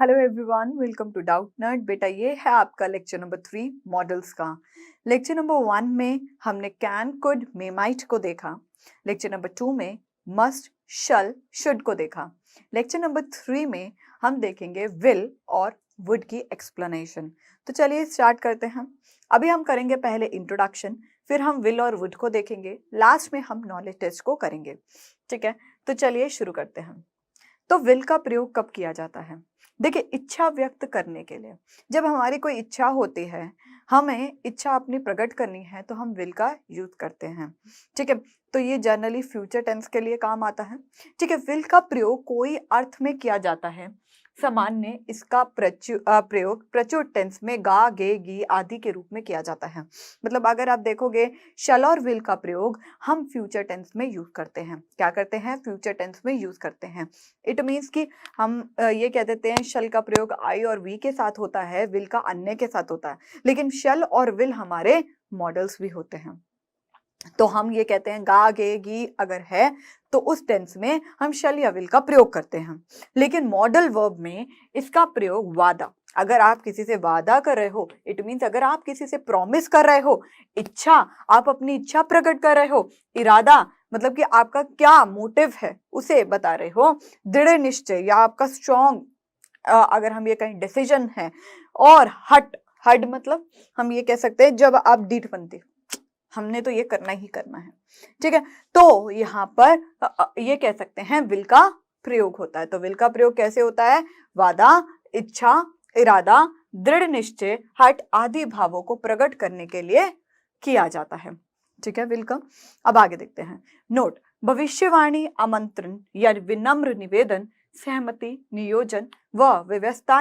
Hello everyone, welcome to Doubtnut. बेटा ये है आपका लेक्चर नंबर 3 मॉडल्स का। लेक्चर नंबर 1 में हमने कैन, कुड, मे, माइट को देखा। लेक्चर नंबर 2 में मस्ट, शल, शुड को देखा। लेक्चर नंबर 3 में हम देखेंगे विल और वुड की एक्सप्लेनेशन। तो चलिए स्टार्ट करते हैं। अभी हम करेंगे पहले इंट्रोडक्शन, फिर हम विल और वुड को देखेंगे, लास्ट में हम नॉलेज टेस्ट को करेंगे। ठीक है, तो चलिए शुरू करते हैं। तो विल का प्रयोग कब किया जाता है? देखिए, इच्छा व्यक्त करने के लिए। जब हमारी कोई इच्छा होती है, हमें इच्छा अपनी प्रकट करनी है, तो हम विल का यूज करते हैं। ठीक है, तो ये जनरली फ्यूचर टेंस के लिए काम आता है। ठीक है, विल का प्रयोग कोई अर्थ में किया जाता है। सामान्य इसका प्रयोग प्रचुर टेंस में गा, गे, गी आदि के रूप में किया जाता है। मतलब अगर आप देखोगे, शल और विल का प्रयोग हम फ्यूचर टेंस में यूज करते हैं। क्या करते हैं? फ्यूचर टेंस में यूज करते हैं। इट मीन्स कि हम ये कह देते हैं शल का प्रयोग आई और वी के साथ होता है, विल का अन्य के साथ होता है। लेकिन शल और विल हमारे मॉडल्स भी होते हैं। तो हम ये कहते हैं गा, गे, गी अगर है तो उस टेंस में हम शल या विल का प्रयोग करते हैं। लेकिन मॉडल वर्ब में इसका प्रयोग वादा, अगर आप किसी से वादा कर रहे हो, इट मीन्स अगर आप किसी से प्रॉमिस कर रहे हो, इच्छा, आप अपनी इच्छा प्रकट कर रहे हो, इरादा मतलब कि आपका क्या मोटिव है उसे बता रहे हो, दृढ़ निश्चय या आपका स्ट्रॉन्ग अगर हम ये कहें डिसीजन है, और हट, हट मतलब हम ये कह सकते हैं जब आप दृढ़ बनते, हमने तो ये करना ही करना है। ठीक है, तो यहाँ पर ये कह सकते हैं विल का प्रयोग होता है। तो विल का प्रयोग कैसे होता है? वादा, इच्छा, इरादा, दृढ़ निश्चय, हट आदि भावों को प्रकट करने के लिए किया जाता है। ठीक है, विल का। अब आगे देखते हैं। नोट, भविष्यवाणी, आमंत्रण या विनम्र निवेदन, सहमति, नियोजन व व्यवस्था,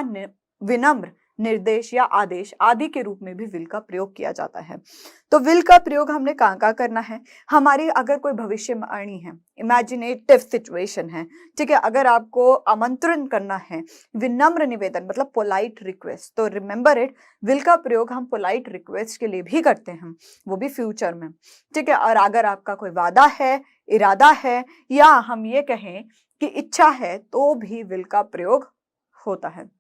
विनम्र निर्देश या आदेश आदि के रूप में भी विल का प्रयोग किया जाता है। तो विल का प्रयोग हमने कहाँ करना है? हमारी अगर कोई भविष्यवाणी है, इमेजिनेटिव सिचुएशन है, ठीक है, अगर आपको आमंत्रण करना है, विनम्र निवेदन मतलब पोलाइट रिक्वेस्ट, तो रिमेंबर इट, विल का प्रयोग हम पोलाइट रिक्वेस्ट के लिए भी करते हैं, वो भी फ्यूचर में। ठीक है, और अगर आपका कोई वादा है, इरादा है, या हम ये कहें कि इच्छा है, तो भी विल का प्रयोग होता है।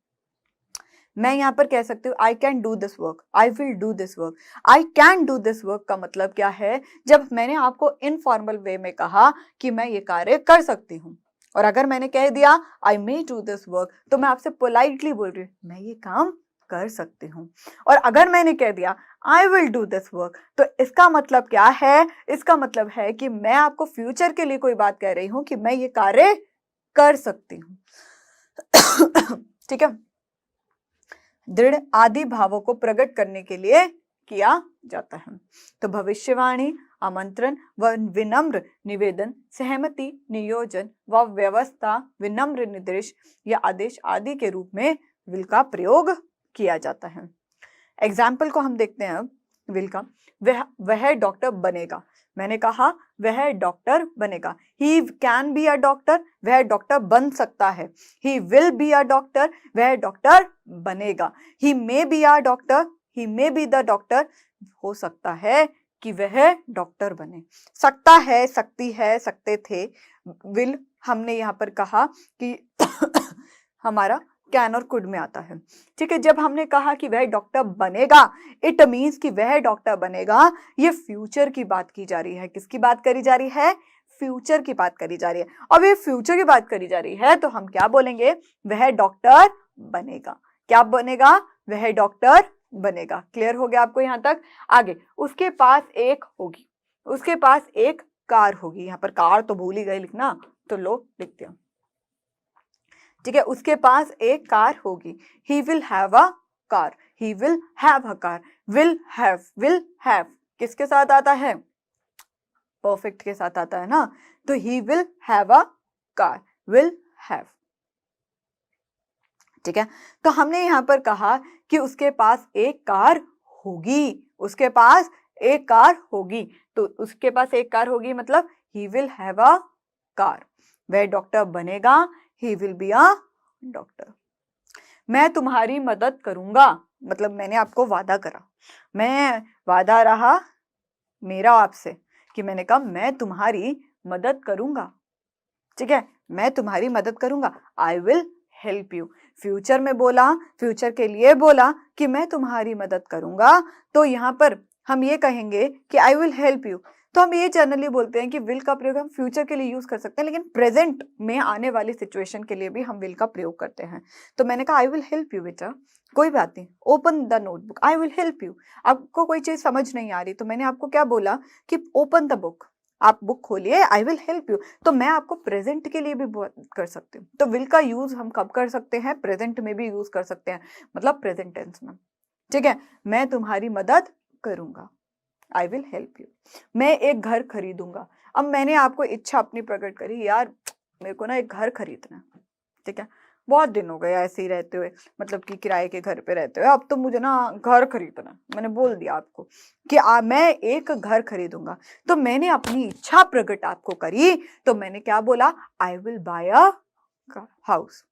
मैं यहाँ पर कह सकती हूँ I can do this work, I will do this work. I can do this work का मतलब क्या है? जब मैंने आपको इनफॉर्मल वे में कहा कि मैं ये कार्य कर सकती हूँ, और अगर मैंने कह दिया आई मे डू दिस वर्क, तो मैं आपसे पोलाइटली बोल रही हूँ मैं ये काम कर सकती हूँ। और अगर मैंने कह दिया आई विल डू दिस वर्क, तो इसका मतलब क्या है? इसका मतलब है कि मैं आपको फ्यूचर के लिए कोई बात कह रही हूँ कि मैं ये कार्य कर सकती हूँ। ठीक है, दृढ़ आदि भावों को प्रकट करने के लिए किया जाता है। तो भविष्यवाणी, आमंत्रण व विनम्र निवेदन, सहमति, नियोजन व व्यवस्था, विनम्र निर्देश या आदेश आदि के रूप में विल का प्रयोग किया जाता है। एग्जाम्पल को हम देखते हैं अब विल का। वह डॉक्टर बनेगा, मैंने कहा वह डॉक्टर बनेगा। He can be a doctor, वह डॉक्टर बन सकता है। He will be a doctor, वह डॉक्टर बनेगा। He may be a doctor, he may be the doctor, हो सकता है कि वह डॉक्टर बने। सकता है, सकती है, सकते थे। विल हमने यहाँ पर कहा कि हमारा कैन और कुड में आता है। ठीक है, जब हमने कहा कि वह डॉक्टर बनेगा, इट मीन्स कि वह डॉक्टर बनेगा, ये फ्यूचर की बात की जा रही है। किसकी बात करी जा रही है? फ्यूचर की बात करी जा रही है। अब ये फ्यूचर की बात करी जा रही है, तो हम क्या बोलेंगे? वह डॉक्टर बनेगा। क्या बनेगा? वह डॉक्टर बनेगा। क्लियर हो गया आपको यहाँ तक? आगे, उसके पास एक होगी, उसके पास एक कार होगी। यहाँ पर कार तो भूल ही गए लिखना, तो लो लिखते हैं। ठीक है, उसके पास एक कार होगी। He will have a car, he will have a car. Will have किसके साथ आता है? परफेक्ट के साथ आता है ना। तो he will have a car, will have. ठीक है, तो हमने यहां पर कहा कि उसके पास एक कार होगी, उसके पास एक कार होगी। तो उसके पास एक कार होगी मतलब he will have a car. वह डॉक्टर बनेगा, ही विल बी अ डॉक्टर। मैं तुम्हारी मदद करूंगा मतलब मैंने आपको वादा करा, मैं वादा रहा मेरा आपसे कि मैंने कहा मैं तुम्हारी मदद करूंगा। ठीक है, मैं तुम्हारी मदद करूंगा। I will help you. Future में बोला, फ्यूचर के लिए बोला कि मैं तुम्हारी मदद करूंगा, तो यहाँ पर हम ये कहेंगे कि आई विल हेल्प यू। तो हम ये जनरली बोलते हैं कि विल का प्रयोग हम फ्यूचर के लिए यूज कर सकते हैं, लेकिन प्रेजेंट में आने वाली सिचुएशन के लिए भी हम विल का प्रयोग करते हैं। तो मैंने कहा आई विल हेल्प यू बेटा, कोई बात नहीं, open the notebook, I will help you. आपको कोई चीज समझ नहीं आ रही तो मैंने आपको क्या बोला कि ओपन द बुक, आप बुक खोलिए, आई विल हेल्प यू। तो मैं आपको प्रेजेंट के लिए भी कर सकती हूँ। तो विल का यूज हम कब कर सकते हैं? प्रेजेंट में भी यूज कर सकते हैं, मतलब प्रेजेंट टेंस में। ठीक है, मैं तुम्हारी मदद करूंगा, आई विल हेल्प यू। मैं एक घर खरीदूंगा। अब मैंने आपको इच्छा अपनी प्रकट करी, यार मेरे को ना एक घर खरीदना है, ठीक है, बहुत दिन हो गए ऐसे ही रहते हुए, मतलब कि किराए के घर पे रहते हुए, अब तो मुझे ना घर खरीदना है। मैंने बोल दिया आपको कि मैं एक घर खरीदूंगा। तो मैंने अपनी इच्छा प्रकट आपको करी, तो मैंने क्या बोला? I will buy a house.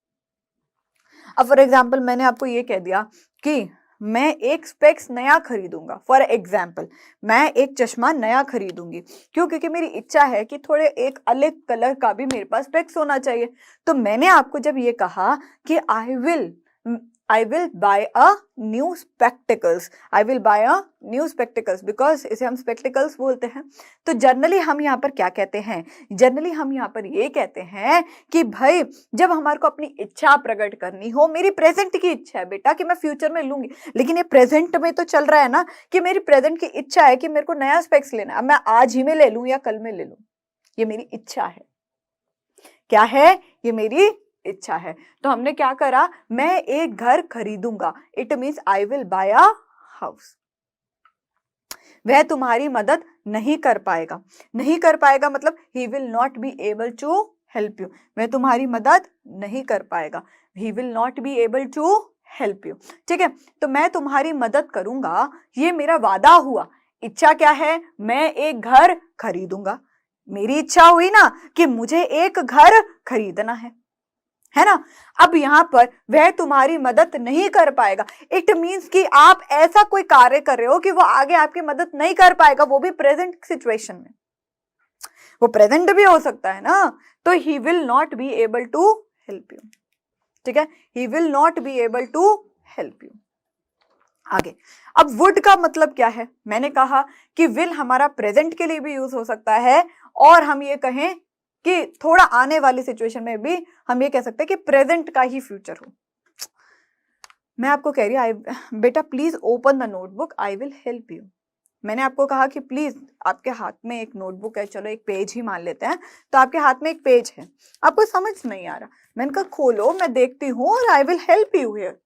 अब फॉर एग्जाम्पल मैंने आपको ये कह दिया कि मैं एक स्पेक्स नया खरीदूंगा। फॉर एग्जाम्पल मैं एक चश्मा नया खरीदूंगी, क्यों? क्योंकि मेरी इच्छा है कि थोड़े एक अलग कलर का भी मेरे पास स्पेक्स होना चाहिए। तो मैंने आपको जब ये कहा कि I will buy a new spectacles, I will buy a new spectacles, because इसे हम स्पेक्टिकल्स बोलते हैं। तो जनरली हम यहाँ पर क्या कहते हैं? जनरली हम यहाँ पर ये कहते हैं कि भाई जब हमारे को अपनी इच्छा प्रकट करनी हो, मेरी प्रेजेंट की इच्छा है बेटा कि मैं फ्यूचर में लूंगी, लेकिन ये प्रेजेंट में तो चल रहा है ना कि मेरी प्रेजेंट की इच्छा है कि मेरे को नया स्पेक्स लेना है, अब मैं आज ही में ले लूं या कल में ले लूं, ये मेरी इच्छा है। क्या है? ये मेरी इच्छा है। तो हमने क्या करा? मैं एक घर खरीदूंगा, it means I will buy a house. वह तुम्हारी मदद नहीं कर पाएगा। नहीं कर पाएगा मतलब he will not be able to help you. वह तुम्हारी मदद नहीं कर पाएगा, he will not be able to help you. ठीक है, तो मैं तुम्हारी मदद करूंगा, ये मेरा वादा हुआ। इच्छा क्या है? मैं एक घर खरीदूंगा। मेरी इच्छा हुई ना कि मुझे एक घर खरीदना है ना। अब यहां पर वह तुम्हारी मदद नहीं कर पाएगा, इट मींस कि आप ऐसा कोई कार्य कर रहे हो कि वो आगे आपकी मदद नहीं कर पाएगा, वो भी प्रेजेंट सिचुएशन में। वो प्रेजेंट भी हो सकता है ना। तो he will not be able to help you. ठीक है, he will not be able to help you. आगे, अब वुड का मतलब क्या है? मैंने कहा कि विल हमारा प्रेजेंट के लिए भी यूज हो सकता है, और हम ये कहें कि थोड़ा आने वाली सिचुएशन में भी हम ये कह सकते हैं कि प्रेजेंट का ही फ्यूचर हो। मैं आपको कह रही हूँ बेटा please open the notebook, I will help you. मैंने आपको कहा कि प्लीज, आपके हाथ में एक नोटबुक है, चलो एक पेज ही मान लेते हैं, तो आपके हाथ में एक पेज है, आपको समझ नहीं आ रहा, मैंने कहा खोलो, मैं देखती हूँ, और I will help you here.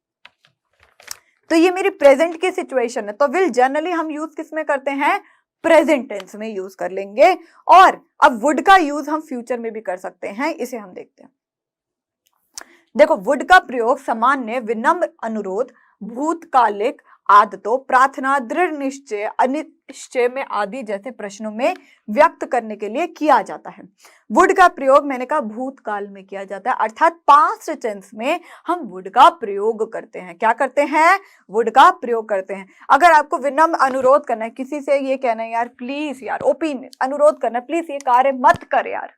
तो ये मेरी प्रेजेंट की सिचुएशन है। तो विल जनरली हम यूज किस में करते हैं? प्रेजेंट टेंस में यूज कर लेंगे। और अब वुड का यूज हम फ्यूचर में भी कर सकते हैं, इसे हम देखते हैं। देखो, वुड का प्रयोग सामान्य, विनम्र अनुरोध, भूतकालिक आदतों, प्रार्थना, दृढ़ निश्चय, अनिश्चय में आदि जैसे प्रश्नों में व्यक्त करने के लिए किया जाता है। वुड का प्रयोग मैंने कहा भूतकाल में किया जाता है, अर्थात पास्ट टेंस में हम वुड का प्रयोग करते हैं। क्या करते हैं? वुड का प्रयोग करते हैं। अगर आपको विनम्र अनुरोध करना है, किसी से ये कहना है यार प्लीज, यार ओपिनियन अनुरोध करना है, प्लीज ये कार्य मत कर यार,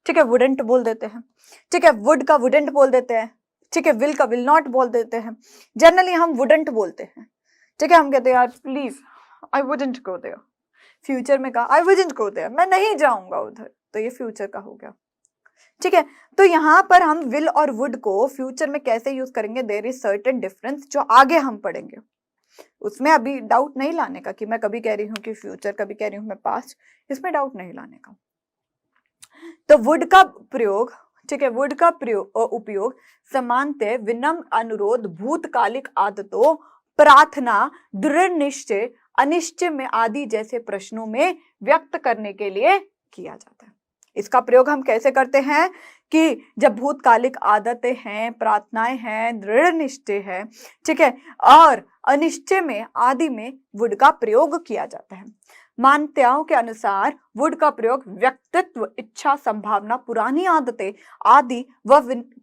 ठीक है, वुडंट बोल देते हैं। ठीक है, वुड का वुडंट बोल देते हैं। ठीक है, विल का विल नॉट बोल देते हैं। जनरली हम वुडंट बोलते हैं। ठीक है, हम कहते हैं यार please I wouldn't go there. Future में कहा आई वुडंट गो देयर, मैं नहीं जाऊंगा उधर, तो ये फ्यूचर का हो गया। ठीक है, तो यहां पर हम विल और वुड को फ्यूचर में कैसे यूज करेंगे, देयर इज सर्टेन डिफरेंस, जो आगे हम पढ़ेंगे। उसमें अभी डाउट नहीं लाने का कि मैं कभी कह रही हूँ कि फ्यूचर, कभी कह रही हूँ मैं पास्ट, इसमें डाउट नहीं लाने का। तो वुड का प्रयोग, ठीक है, वुड का उपयोग समानतः विनम्र अनुरोध, भूतकालिक आदतों, प्रार्थना, दृढ़ निश्चय, अनिश्चय में आदि जैसे प्रश्नों में व्यक्त करने के लिए किया जाता है। इसका प्रयोग हम कैसे करते हैं कि जब भूतकालिक आदतें हैं, प्रार्थनाएं हैं, दृढ़ निश्चय है, ठीक है, और अनिश्चय में आदि में वुड का प्रयोग किया जाता है। मान्यताओं के अनुसार वुड का प्रयोग व्यक्तित्व, इच्छा, संभावना, पुरानी आदतें आदि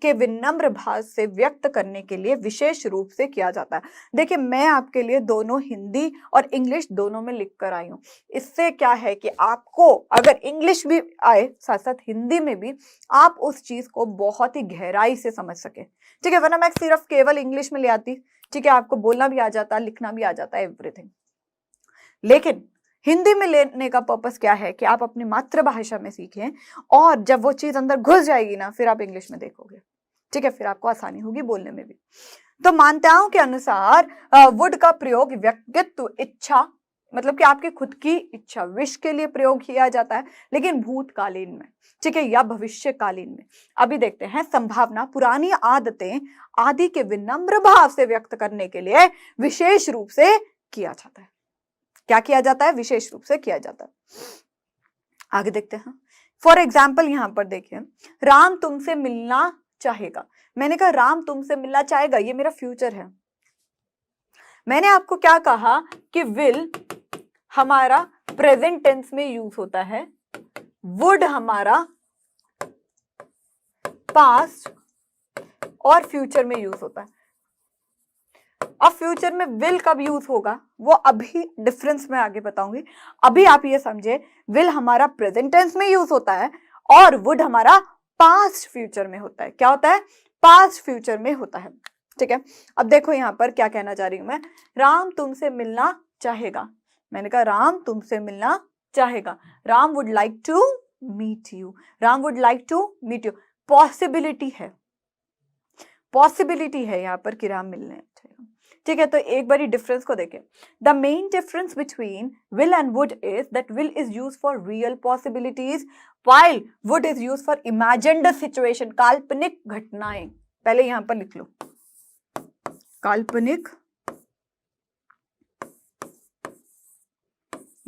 के विनम्र भाव से व्यक्त करने के लिए विशेष रूप से किया जाता है। देखिए, मैं आपके लिए दोनों हिंदी और इंग्लिश दोनों में लिख कर आई हूँ। इससे क्या है कि आपको अगर इंग्लिश भी आए साथ साथ हिंदी में भी आप उस चीज को बहुत ही गहराई से समझ सके। ठीक है, वरना मैं सिर्फ केवल इंग्लिश में ले आती, ठीक है, आपको बोलना भी आ जाता, लिखना भी आ जाता है, एवरीथिंग। लेकिन हिंदी में लेने का पर्पस क्या है कि आप अपनी मातृभाषा में सीखें, और जब वो चीज अंदर घुस जाएगी ना, फिर आप इंग्लिश में देखोगे। ठीक है, फिर आपको आसानी होगी बोलने में भी। तो मान्यताओं के अनुसार वुड का प्रयोग व्यक्तित्व, इच्छा, मतलब कि आपकी खुद की इच्छा, विश के लिए प्रयोग किया जाता है, लेकिन भूतकालीन में, ठीक है, या भविष्यकालीन में। अभी देखते हैं, संभावना, पुरानी आदतें आदि के विनम्र भाव से व्यक्त करने के लिए विशेष रूप से किया जाता है। क्या किया जाता है? विशेष रूप से किया जाता है। आगे देखते हैं। फॉर एग्जाम्पल यहां पर देखिए, राम तुमसे मिलना चाहेगा। मैंने कहा राम तुमसे मिलना चाहेगा, ये मेरा फ्यूचर है। मैंने आपको क्या कहा कि विल हमारा प्रेजेंट टेंस में यूज होता है, वुड हमारा पास्ट और फ्यूचर में यूज होता है। अब फ्यूचर में विल कब यूज होगा वो अभी डिफरेंस में आगे बताऊंगी। अभी आप ये समझे, विल हमारा प्रेजेंट टेंस में यूज होता है और वुड हमारा पास्ट फ्यूचर में होता है। क्या होता है? पास्ट फ्यूचर में होता है। ठीक है, अब देखो यहां पर क्या कहना चाह रही हूं मैं, राम तुमसे मिलना चाहेगा। मैंने कहा राम तुमसे मिलना चाहेगा, Ram would like to meet you, Ram would like to meet you. Possibility है, पॉसिबिलिटी है यहां पर कि राम मिलने चाहेगा। ठीक है, तो एक बारी डिफरेंस को देखें। The main difference between will and would is that will is used for real possibilities while would is used for imagined situation, काल्पनिक घटनाएं। पहले यहां पर लिख लो, काल्पनिक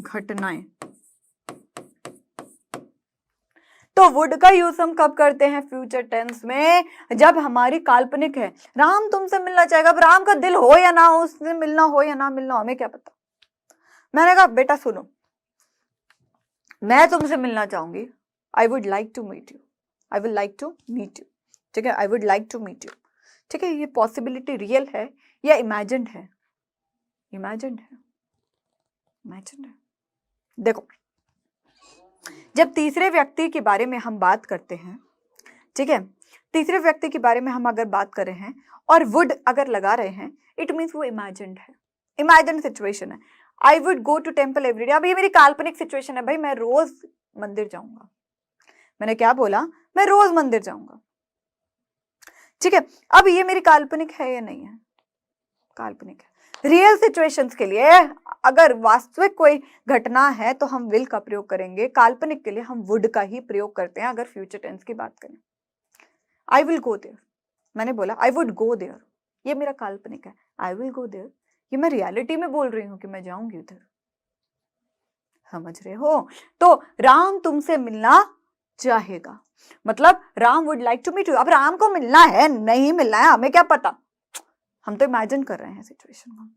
घटनाएं। तो वुड का यूज हम कब करते हैं? फ्यूचर टेंस में, जब हमारी काल्पनिक है। राम तुमसे मिलना चाहेगा, अब राम का दिल हो या ना हो, उससे मिलना हो या ना मिलना हो, हमें क्या पता। मैंने कहा बेटा सुनो, मैं तुमसे मिलना चाहूंगी, I would like to meet you, I would like to meet you. ठीक है, I would like to meet you. ठीक है, ये पॉसिबिलिटी रियल है या इमेजिन्ड है? इमेजिन्ड है, इमेजिन्ड है। देखो, जब तीसरे व्यक्ति के बारे में हम बात करते हैं, ठीक है, तीसरे व्यक्ति के बारे में हम अगर बात कर रहे हैं और वुड अगर लगा रहे हैं, इट मीन्स वो इमेजिन्ड है, इमेजिन्ड सिचुएशन है। I would go to temple everyday, अब ये मेरी काल्पनिक सिचुएशन है, भाई मैं रोज मंदिर जाऊंगा। मैंने क्या बोला? मैं रोज मंदिर जाऊंगा। ठीक है, अब ये मेरी काल्पनिक है या नहीं है? काल्पनिक है। रियल सिचुएशंस के लिए अगर वास्तविक कोई घटना है तो हम विल का प्रयोग करेंगे, काल्पनिक के लिए हम वुड का ही प्रयोग करते हैं। अगर फ्यूचर टेंस की बात करें, आई विल गो देयर, मैंने बोला आई वुड गो देयर, ये मेरा काल्पनिक है। आई विल गो देयर, ये मैं रियलिटी में बोल रही हूं कि मैं जाऊंगी उधर। समझ रहे हो? तो राम तुमसे मिलना चाहेगा, मतलब Ram would like to meet you. अब राम को मिलना है, नहीं मिलना है, हमें क्या पता, हम तो इमेजिन कर रहे हैं सिचुएशन को।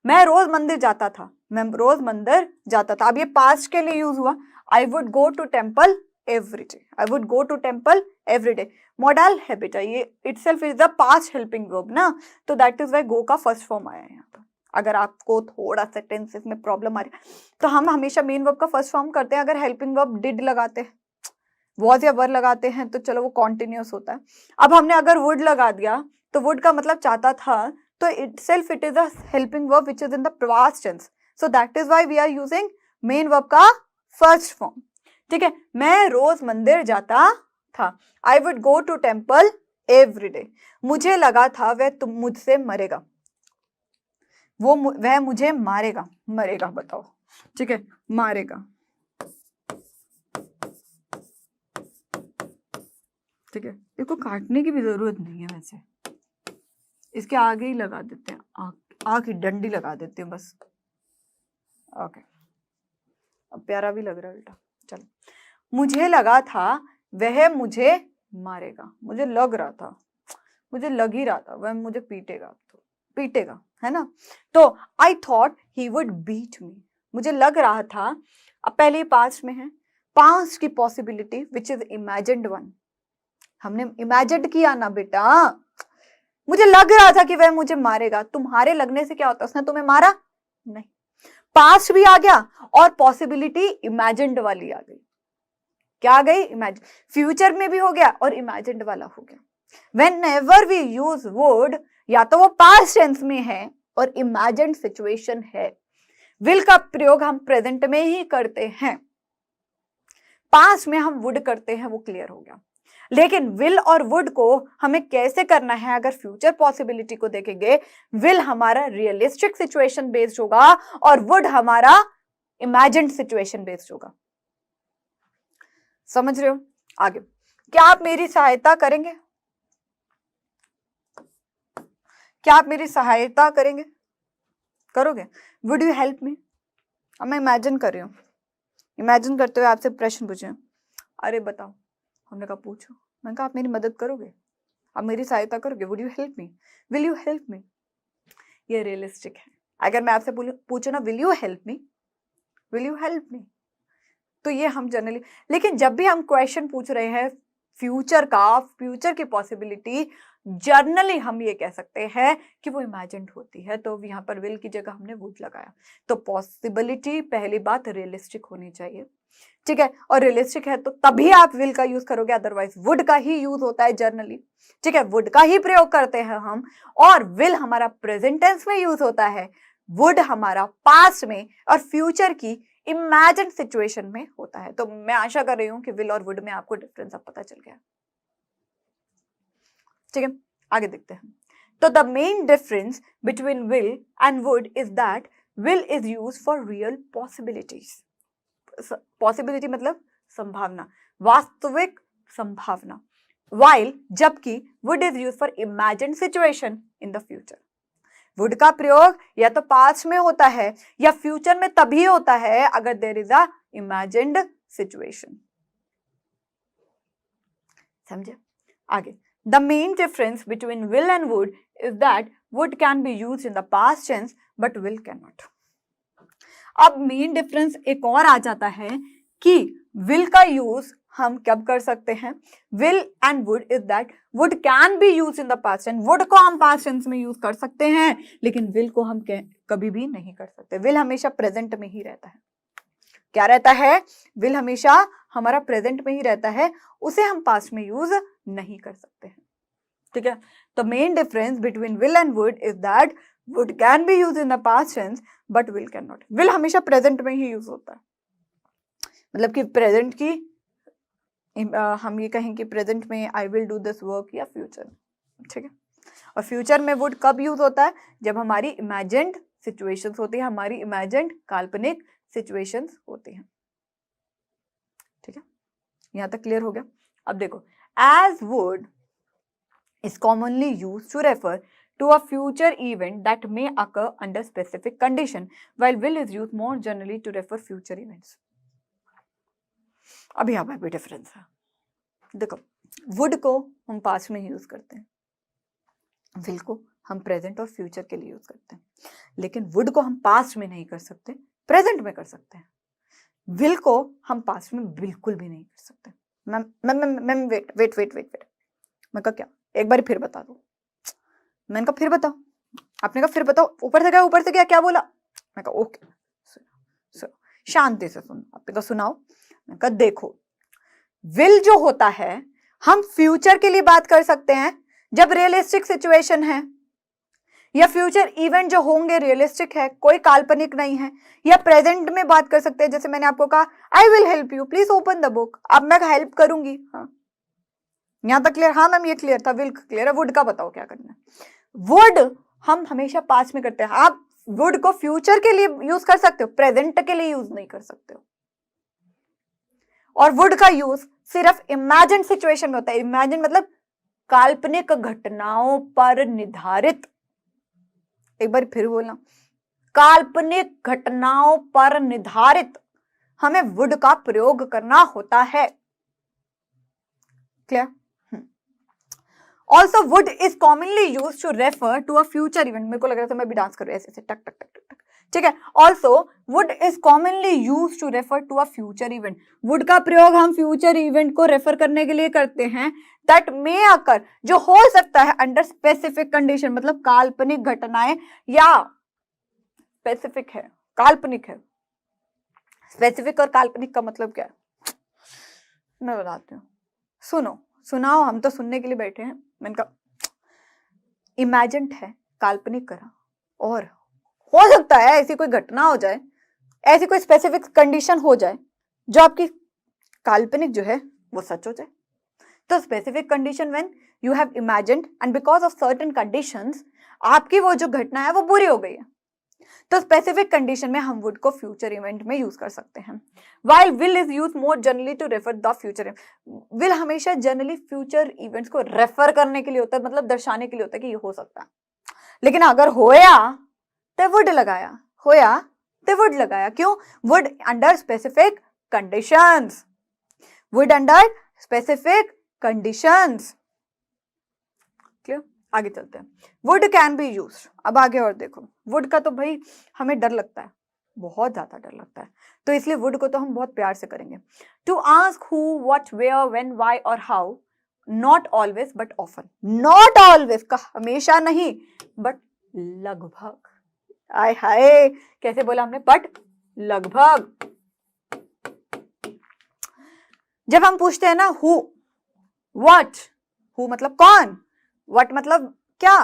मैं रोज मंदिर जाता था, मैं रोज मंदिर जाता था, अब ये पास्ट के लिए यूज हुआ। I would go to temple every day, I would go to temple every day. Model है बेटा, ये itself is the past helping verb ना, तो दैट इज वाई गो का फर्स्ट फॉर्म आया है यहाँ पर। अगर आपको थोड़ा सा टेंसेस में प्रॉब्लम आ रही है तो हम हमेशा मेन वर्ब का फर्स्ट फॉर्म करते हैं। अगर हेल्पिंग वर्ब डिड लगाते हैं, वॉज या वर लगाते हैं तो चलो वो कॉन्टिन्यूस होता है। अब हमने अगर वुड लगा दिया तो वुड का मतलब चाहता था, तो itself it is a helping verb which is in the past tense, so that is why we are using main verb का first form। ठीक है, मैं रोज मंदिर जाता था, I would go to temple every day। मुझे लगा था वह तुम मुझसे मरेगा, वह मुझे मारेगा, मरेगा बताओ। ठीक है, मारेगा। ठीक है, इसको काटने की भी जरूरत नहीं है, वैसे इसके आगे ही लगा देते हैं, आँख की डंडी लगा देते हैं बस। ओके, अब प्यारा भी लग रहा है बेटा। चलो, मुझे लगा था वह मुझे मारेगा, मुझे लग रहा था, मुझे लग ही रहा था वह मुझे पीटेगा, तो पीटेगा, है ना। तो I thought he would beat me, मुझे लग रहा था, अब पहले पास्ट में है, पास्ट की possibility which is imagined one, हमने इमेजिन किया ना बेटा, मुझे लग रहा था कि वह मुझे मारेगा। तुम्हारे लगने से क्या होता है, उसने तुम्हें मारा नहीं। पास्ट भी आ गया और पॉसिबिलिटी इमेजिन्ड वाली आ गई। क्या आ गई? इमेजिन। फ्यूचर में भी हो गया और इमेजिन्ड वाला हो गया। Whenever we use would, या तो वो पास्ट टेंस में है और इमेजिन्ड सिचुएशन है। विल का प्रयोग हम प्रेजेंट में ही करते हैं, पास्ट में हम वुड करते हैं, वो क्लियर हो गया। लेकिन विल और वुड को हमें कैसे करना है, अगर फ्यूचर पॉसिबिलिटी को देखेंगे, विल हमारा रियलिस्टिक सिचुएशन बेस्ड होगा और वुड हमारा इमेजिन्ड सिचुएशन बेस्ड होगा। समझ रहे हो? आगे क्या आप मेरी सहायता करेंगे? क्या आप मेरी सहायता करेंगे? करोगे? Would you help me? अब मैं इमेजिन कर रही हूँ, इमेजिन करते हुए आपसे प्रश्न पूछे, अरे बताओ। हमने कहा पूछो। मैंने कहा आप मेरी मदद करोगे, आप मेरी सहायता करोगे? Would you help me? Will you help me? ये रियलिस्टिक है। अगर मैं आपसे पूछूं ना, will you help me, will you help me, तो ये हम जनरली, लेकिन जब भी हम क्वेश्चन पूछ रहे हैं फ्यूचर का, फ्यूचर की पॉसिबिलिटी, जर्नली हम ये कह सकते हैं कि वो इमेजिन्ड होती है, तो यहाँ पर विल की जगह हमने वुड लगाया। तो पॉसिबिलिटी पहली बात रियलिस्टिक होनी चाहिए, ठीक है, और रियलिस्टिक है तो तभी आप विल का यूज करोगे, अदरवाइज वुड का ही यूज होता है जनरली, ठीक है, वुड का ही प्रयोग करते हैं हम। और विल हमारा प्रेजेंट टेंस में यूज होता है, वुड हमारा पास्ट में और फ्यूचर की इमेजिन सिचुएशन में होता है। तो मैं आशा कर रही हूं कि विल और वुड में आपको डिफरेंस अब पता चल गया, ठीक है। आगे देखते हैं। तो the main difference between will and would is that will is used for real possibilities. Possibility मतलब संभावना, वास्तविक संभावना, while जबकि would is used for imagined situation in the future. Would का प्रयोग या तो पास्ट में होता है या फ्यूचर में तभी होता है अगर there is a imagined situation. समझे? आगे, the main difference between will and would is that would can be used in the past tense but will can not. अब मेन डिफरेंस एक और आ जाता है कि विल का यूज हम कब कर सकते हैं, will and would is that would can be use in the past tense. Would को हम पास्ट टेंस में यूज कर सकते हैं, लेकिन विल को हम कभी भी नहीं कर सकते। विल हमेशा प्रेजेंट में ही रहता है। क्या रहता है? विल हमेशा हमारा प्रेजेंट में ही रहता है, उसे हम पास्ट में यूज नहीं कर सकते हैं, ठीक है। तो main difference between will and would is that would can be use in the past tense but will can not. Will हमेशा प्रेजेंट में ही यूज होता है, मतलब कि प्रेजेंट की हम ये कहें कि प्रेजेंट में आई विल डू दिस वर्क, या फ्यूचर, ठीक है। और फ्यूचर में वुड कब यूज होता है? जब हमारी इमेजिन्ड सिचुएशंस होती है, हमारी इमेजिन्ड काल्पनिक सिचुएशंस होती हैं, ठीक है। यहां तक क्लियर हो गया? अब देखो, as would is commonly used to refer to a future event that may occur under specific condition, while will is used more generally to refer future events. अब यहाँ पर भी डिफरेंस है। देखो, वुड को हम पास्ट में यूज करते हैं, विल को हम प्रेजेंट और फ्यूचर के लिए यूज करते हैं, लेकिन वुड को हम पास्ट में नहीं कर सकते, प्रेजेंट में कर सकते हैं। विल को हम पास्ट में बिल्कुल भी नहीं कर सकते। मैम वेट, मैं कहा क्या? एक बार फिर बता दो। मैंने कहा फिर बताओ। आपने कहा फिर बताओ। ऊपर से गया क्या बोला? मैं कहा ओके, सुनो शांति से सुनो। आपने कहा सुनाओ। मैंने कहा देखो, विल जो होता है हम फ्यूचर के लिए बात कर सकते हैं जब रियलिस्टिक सिचुएशन है, या फ्यूचर इवेंट जो होंगे रियलिस्टिक है, कोई काल्पनिक नहीं है, या प्रेजेंट में बात कर सकते हैं। जैसे मैंने आपको कहा I will help you, please open the book. अब मैं हेल्प करूंगी। हाँ, यहां तक क्लियर? हाँ मैम ये क्लियर था। विल क्लियर है। वुड का बताओ क्या करना है। वुड हम हमेशा पास्ट में करते हैं। आप वुड को फ्यूचर के लिए यूज कर सकते हो, प्रेजेंट के लिए यूज नहीं कर सकते हो। और वुड का यूज सिर्फ इमेजिन सिचुएशन में होता है। इमेजिन मतलब काल्पनिक घटनाओं पर निर्धारित, एक बार फिर बोलना, काल्पनिक घटनाओं पर निर्धारित हमें वुड का प्रयोग करना होता है। Clear? Also, would is commonly used to refer to a future event. मेरे को लग रहा था मैं भी डांस कर रही हूँ ऐसे टक टक टक टक टक। ठीक है। Also would is commonly use to refer to a future event. Would का प्रयोग हम फ्यूचर इवेंट को रेफर करने के लिए करते हैं दैट मे अकर, जो हो सकता है अंडर स्पेसिफिक कंडीशन, मतलब काल्पनिक घटनाएं, या स्पेसिफिक है काल्पनिक है। स्पेसिफिक और काल्पनिक का मतलब क्या है मैं बताती हूँ, सुनो सुनाओ, हम तो सुनने के लिए बैठे हैं। मैंने कहा इमेजिन्ड है, काल्पनिक करा, और हो सकता है ऐसी कोई घटना हो जाए, ऐसी कोई स्पेसिफिक कंडीशन हो जाए जो आपकी काल्पनिक जो है वो सच हो जाए। तो specific condition when you have imagined and because of certain conditions आपकी वो जो घटना है वो बुरी हो गई है, तो स्पेसिफिक कंडीशन में हम वुड को फ्यूचर इवेंट में यूज कर सकते हैं। While will is use more generally to refer the future. Will हमेशा जनरली फ्यूचर इवेंट्स को रेफर करने के लिए होता है, मतलब दर्शाने के लिए होता है कि ये हो सकता है। लेकिन अगर होया तो वुड लगाया, होया तो वुड लगाया। क्यों? Would under specific conditions, would under specific conditions. Clear? आगे चलते हैं। Would can be use. अब आगे और देखो, वुड का तो भाई हमें डर लगता है, बहुत ज्यादा डर लगता है, तो इसलिए वुड को तो हम बहुत प्यार से करेंगे। To ask who, what, where, when, why और how, not always but often. Not always का हमेशा नहीं, बट लगभग। आय हाय, कैसे बोला हमने? बट लगभग। जब हम पूछते हैं ना हु, व्हाट, हु मतलब कौन, व्हाट मतलब क्या,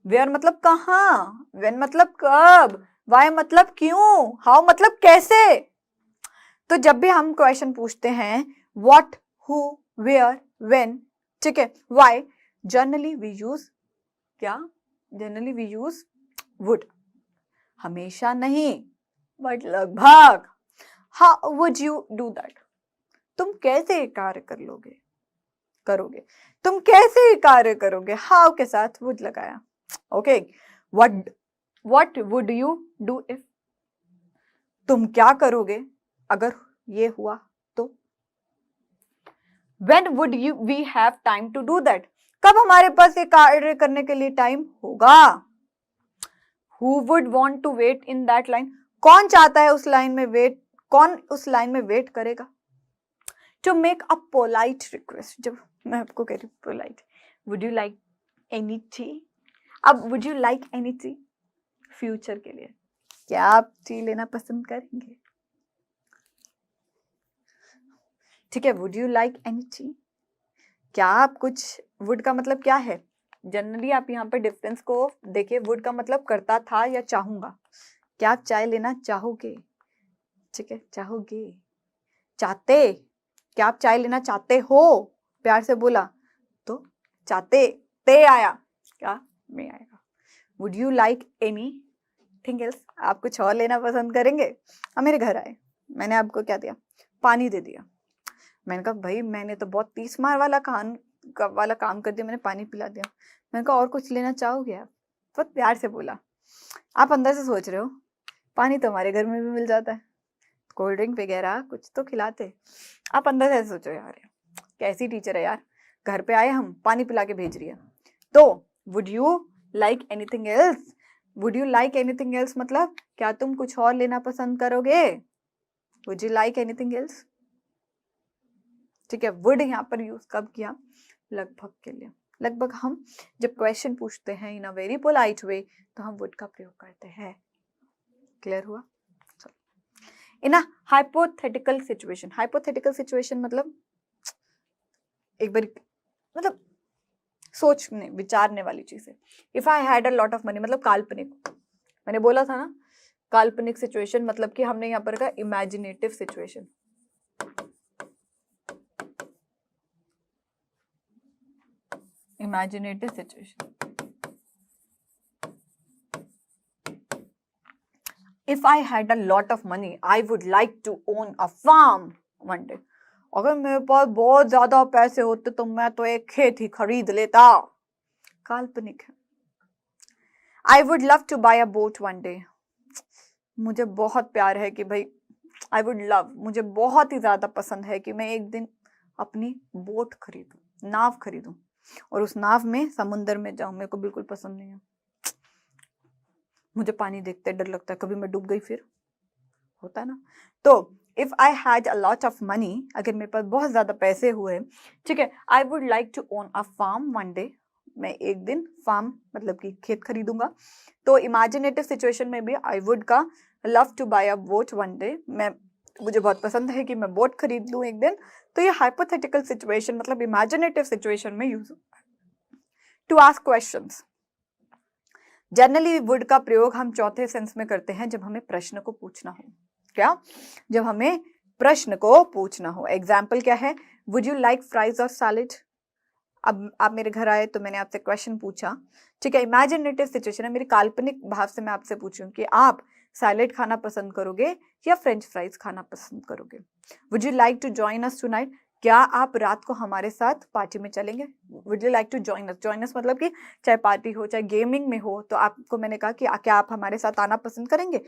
वेयर मतलब कहां, व्हेन मतलब कब, वाई मतलब क्यों, हाउ मतलब कैसे। तो जब भी हम क्वेश्चन पूछते हैं व्हाट, हु, वेयर, व्हेन, ठीक है, वाई, जनरली वी यूज क्या? Generally we use would. हमेशा नहीं, बट लगभग। How would you do that? तुम कैसे कार्य करोगे, तुम कैसे कार्य करोगे, हाउ के साथ वुड लगाया। Okay, what would you do if, तुम क्या करोगे अगर ये हुआ तो। When would you we have time to do that, कब हमारे पास ये कार्य करने के लिए टाइम होगा। Who would want to wait in that line, कौन चाहता है उस लाइन में वेट, कौन उस लाइन में वेट करेगा। To make a polite request, जब मैं आपको कह रही हूँ polite, would you like any tea. अब would you like any tea future के लिए, क्या आप टी लेना पसंद करेंगे? ठीक है, would you like any T, क्या आप कुछ, वुड का मतलब क्या है जनरली, आप यहाँ पे डिफरेंस को देखिए, वुड का मतलब करता था या चाहूंगा, क्या आप चाय लेना चाहोगे, ठीक है, चाहोगे, चाहते, क्या आप चाय लेना चाहते हो, प्यार से बोला तो चाहते, ते आया, क्या में आएगा। Would you like any thing else, आप कुछ और लेना पसंद करेंगे। अब मेरे घर आए, मैंने आपको क्या दिया, पानी दे दिया, मैंने कहा भाई मैंने तो बहुत 30 मार वाला काम कर दिया, मैंने पानी पिला दिया। मैंने कहा और कुछ लेना चाहोगे आप, बहुत प्यार से बोला। आप अंदर से सोच रहे हो पानी तो हमारे घर में भी मिल जाता है, कोल्ड ड्रिंक वगैरह कुछ तो खिलाते। आप अंदर से सोचो यार कैसी टीचर है यार, घर पे आए हम पानी पिला के भेज रही है। तो would you like anything else, would you like anything else मतलब क्या तुम कुछ और लेना पसंद करोगे। Would you like anything else, ठीक है। वुड यहाँ पर यूज कब किया, लगभग के लिए। लगभग हम जब क्वेश्चन पूछते हैं इन अ वेरी पोलाइट वे तो हम वुड का प्रयोग करते हैं। क्लियर हुआ? In a hypothetical situation, hypothetical situation मतलब एक बार मतलब सोचने विचारने वाली चीज है। If I had a lot of money मतलब काल्पनिक, मैंने बोला था ना काल्पनिक सिचुएशन मतलब कि हमने यहाँ पर कहा imaginative situation. Imaginative situation, if I had a lot of money I would like to own a farm one day, अगर मेरे पास बहुत ज्यादा पैसे होते तो मैं तो एक खेत ही खरीद लेता। काल्पनिक है। I would love to buy a boat one day, मुझे बहुत प्यार है कि भाई आई वुड लव, मुझे बहुत ही ज्यादा पसंद है कि मैं एक दिन अपनी बोट खरीदूं, नाव खरीदूं और उस नाव में समुंदर में जाऊं, मेरे को बिल्कुल पसंद नहीं है। मुझे पानी देखते डर लगता है, कभी मैं डूब गई फिर, होता है ना। तो if I had a lot of money, अगर मेरे पास बहुत ज्यादा पैसे हुए, ठीक है, I would like to own a farm one day, मैं एक दिन फार्म मतलब कि खेत खरीदूंगा। तो इमेजिनेटिव सिचुएशन में भी आई वुड का love to buy a boat one day, मुझे बहुत पसंद है कि मैं बोट खरीद लूं एक दिन। तो ये हाइपोथेटिकल सिचुएशन मतलब इमेजिनेटिव सिचुएशन में use to ask questions. Generally would का प्रयोग हम चौथे सेंस में करते हैं जब हमें प्रश्न को पूछना हो। क्या? जब हमें प्रश्न को पूछना हो। एग्जाम्पल क्या है? वुड यू लाइक फ्राइज और सैलेड? अब आप मेरे घर आए तो मैंने आपसे क्वेश्चन पूछा, ठीक है, इमेजिनेटिव सिचुएशन है, मेरी काल्पनिक भाव से मैं आपसे पूछूं कि आप सैलेड खाना पसंद करोगे या फ्रेंच फ्राइज खाना पसंद करोगे। Would you like to join us tonight? क्या आप रात को हमारे साथ पार्टी में चलेंगे? Would you like to join us? Join us मतलब कि चाहे पार्टी हो चाहे गेमिंग में हो, तो आपको मैंने कहा कि क्या आप हमारे साथ आना पसंद करेंगे।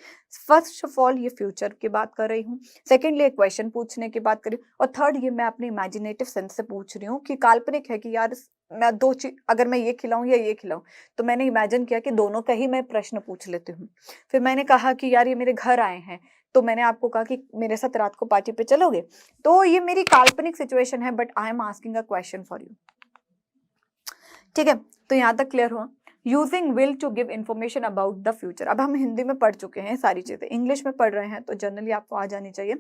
फर्स्ट ऑफ ऑल ये फ्यूचर की बात कर रही हूँ, सेकेंडली क्वेश्चन पूछने की बात कर रही हूँ, और थर्ड ये मैं अपनी इमेजिनेटिव सेंस से पूछ रही हूँ कि काल्पनिक है कि यार मैं दो चीज, अगर मैं ये खिलाऊं या ये खिलाऊं, तो मैंने इमेजिन किया कि दोनों का ही मैं प्रश्न पूछ लेती हूँ। फिर मैंने कहा कि यार ये मेरे घर आए हैं, तो मैंने आपको कहा कि मेरे साथ रात को पार्टी पे चलोगे। तो ये मेरी काल्पनिक सिचुएशन है, but I am asking a question for you. ठीक है, तो यहां तक क्लियर हुआ। Using will to give information about the future. अब हम हिंदी में पढ़ चुके हैं सारी चीजें, इंग्लिश में पढ़ रहे हैं तो जनरली आपको आ जानी चाहिए।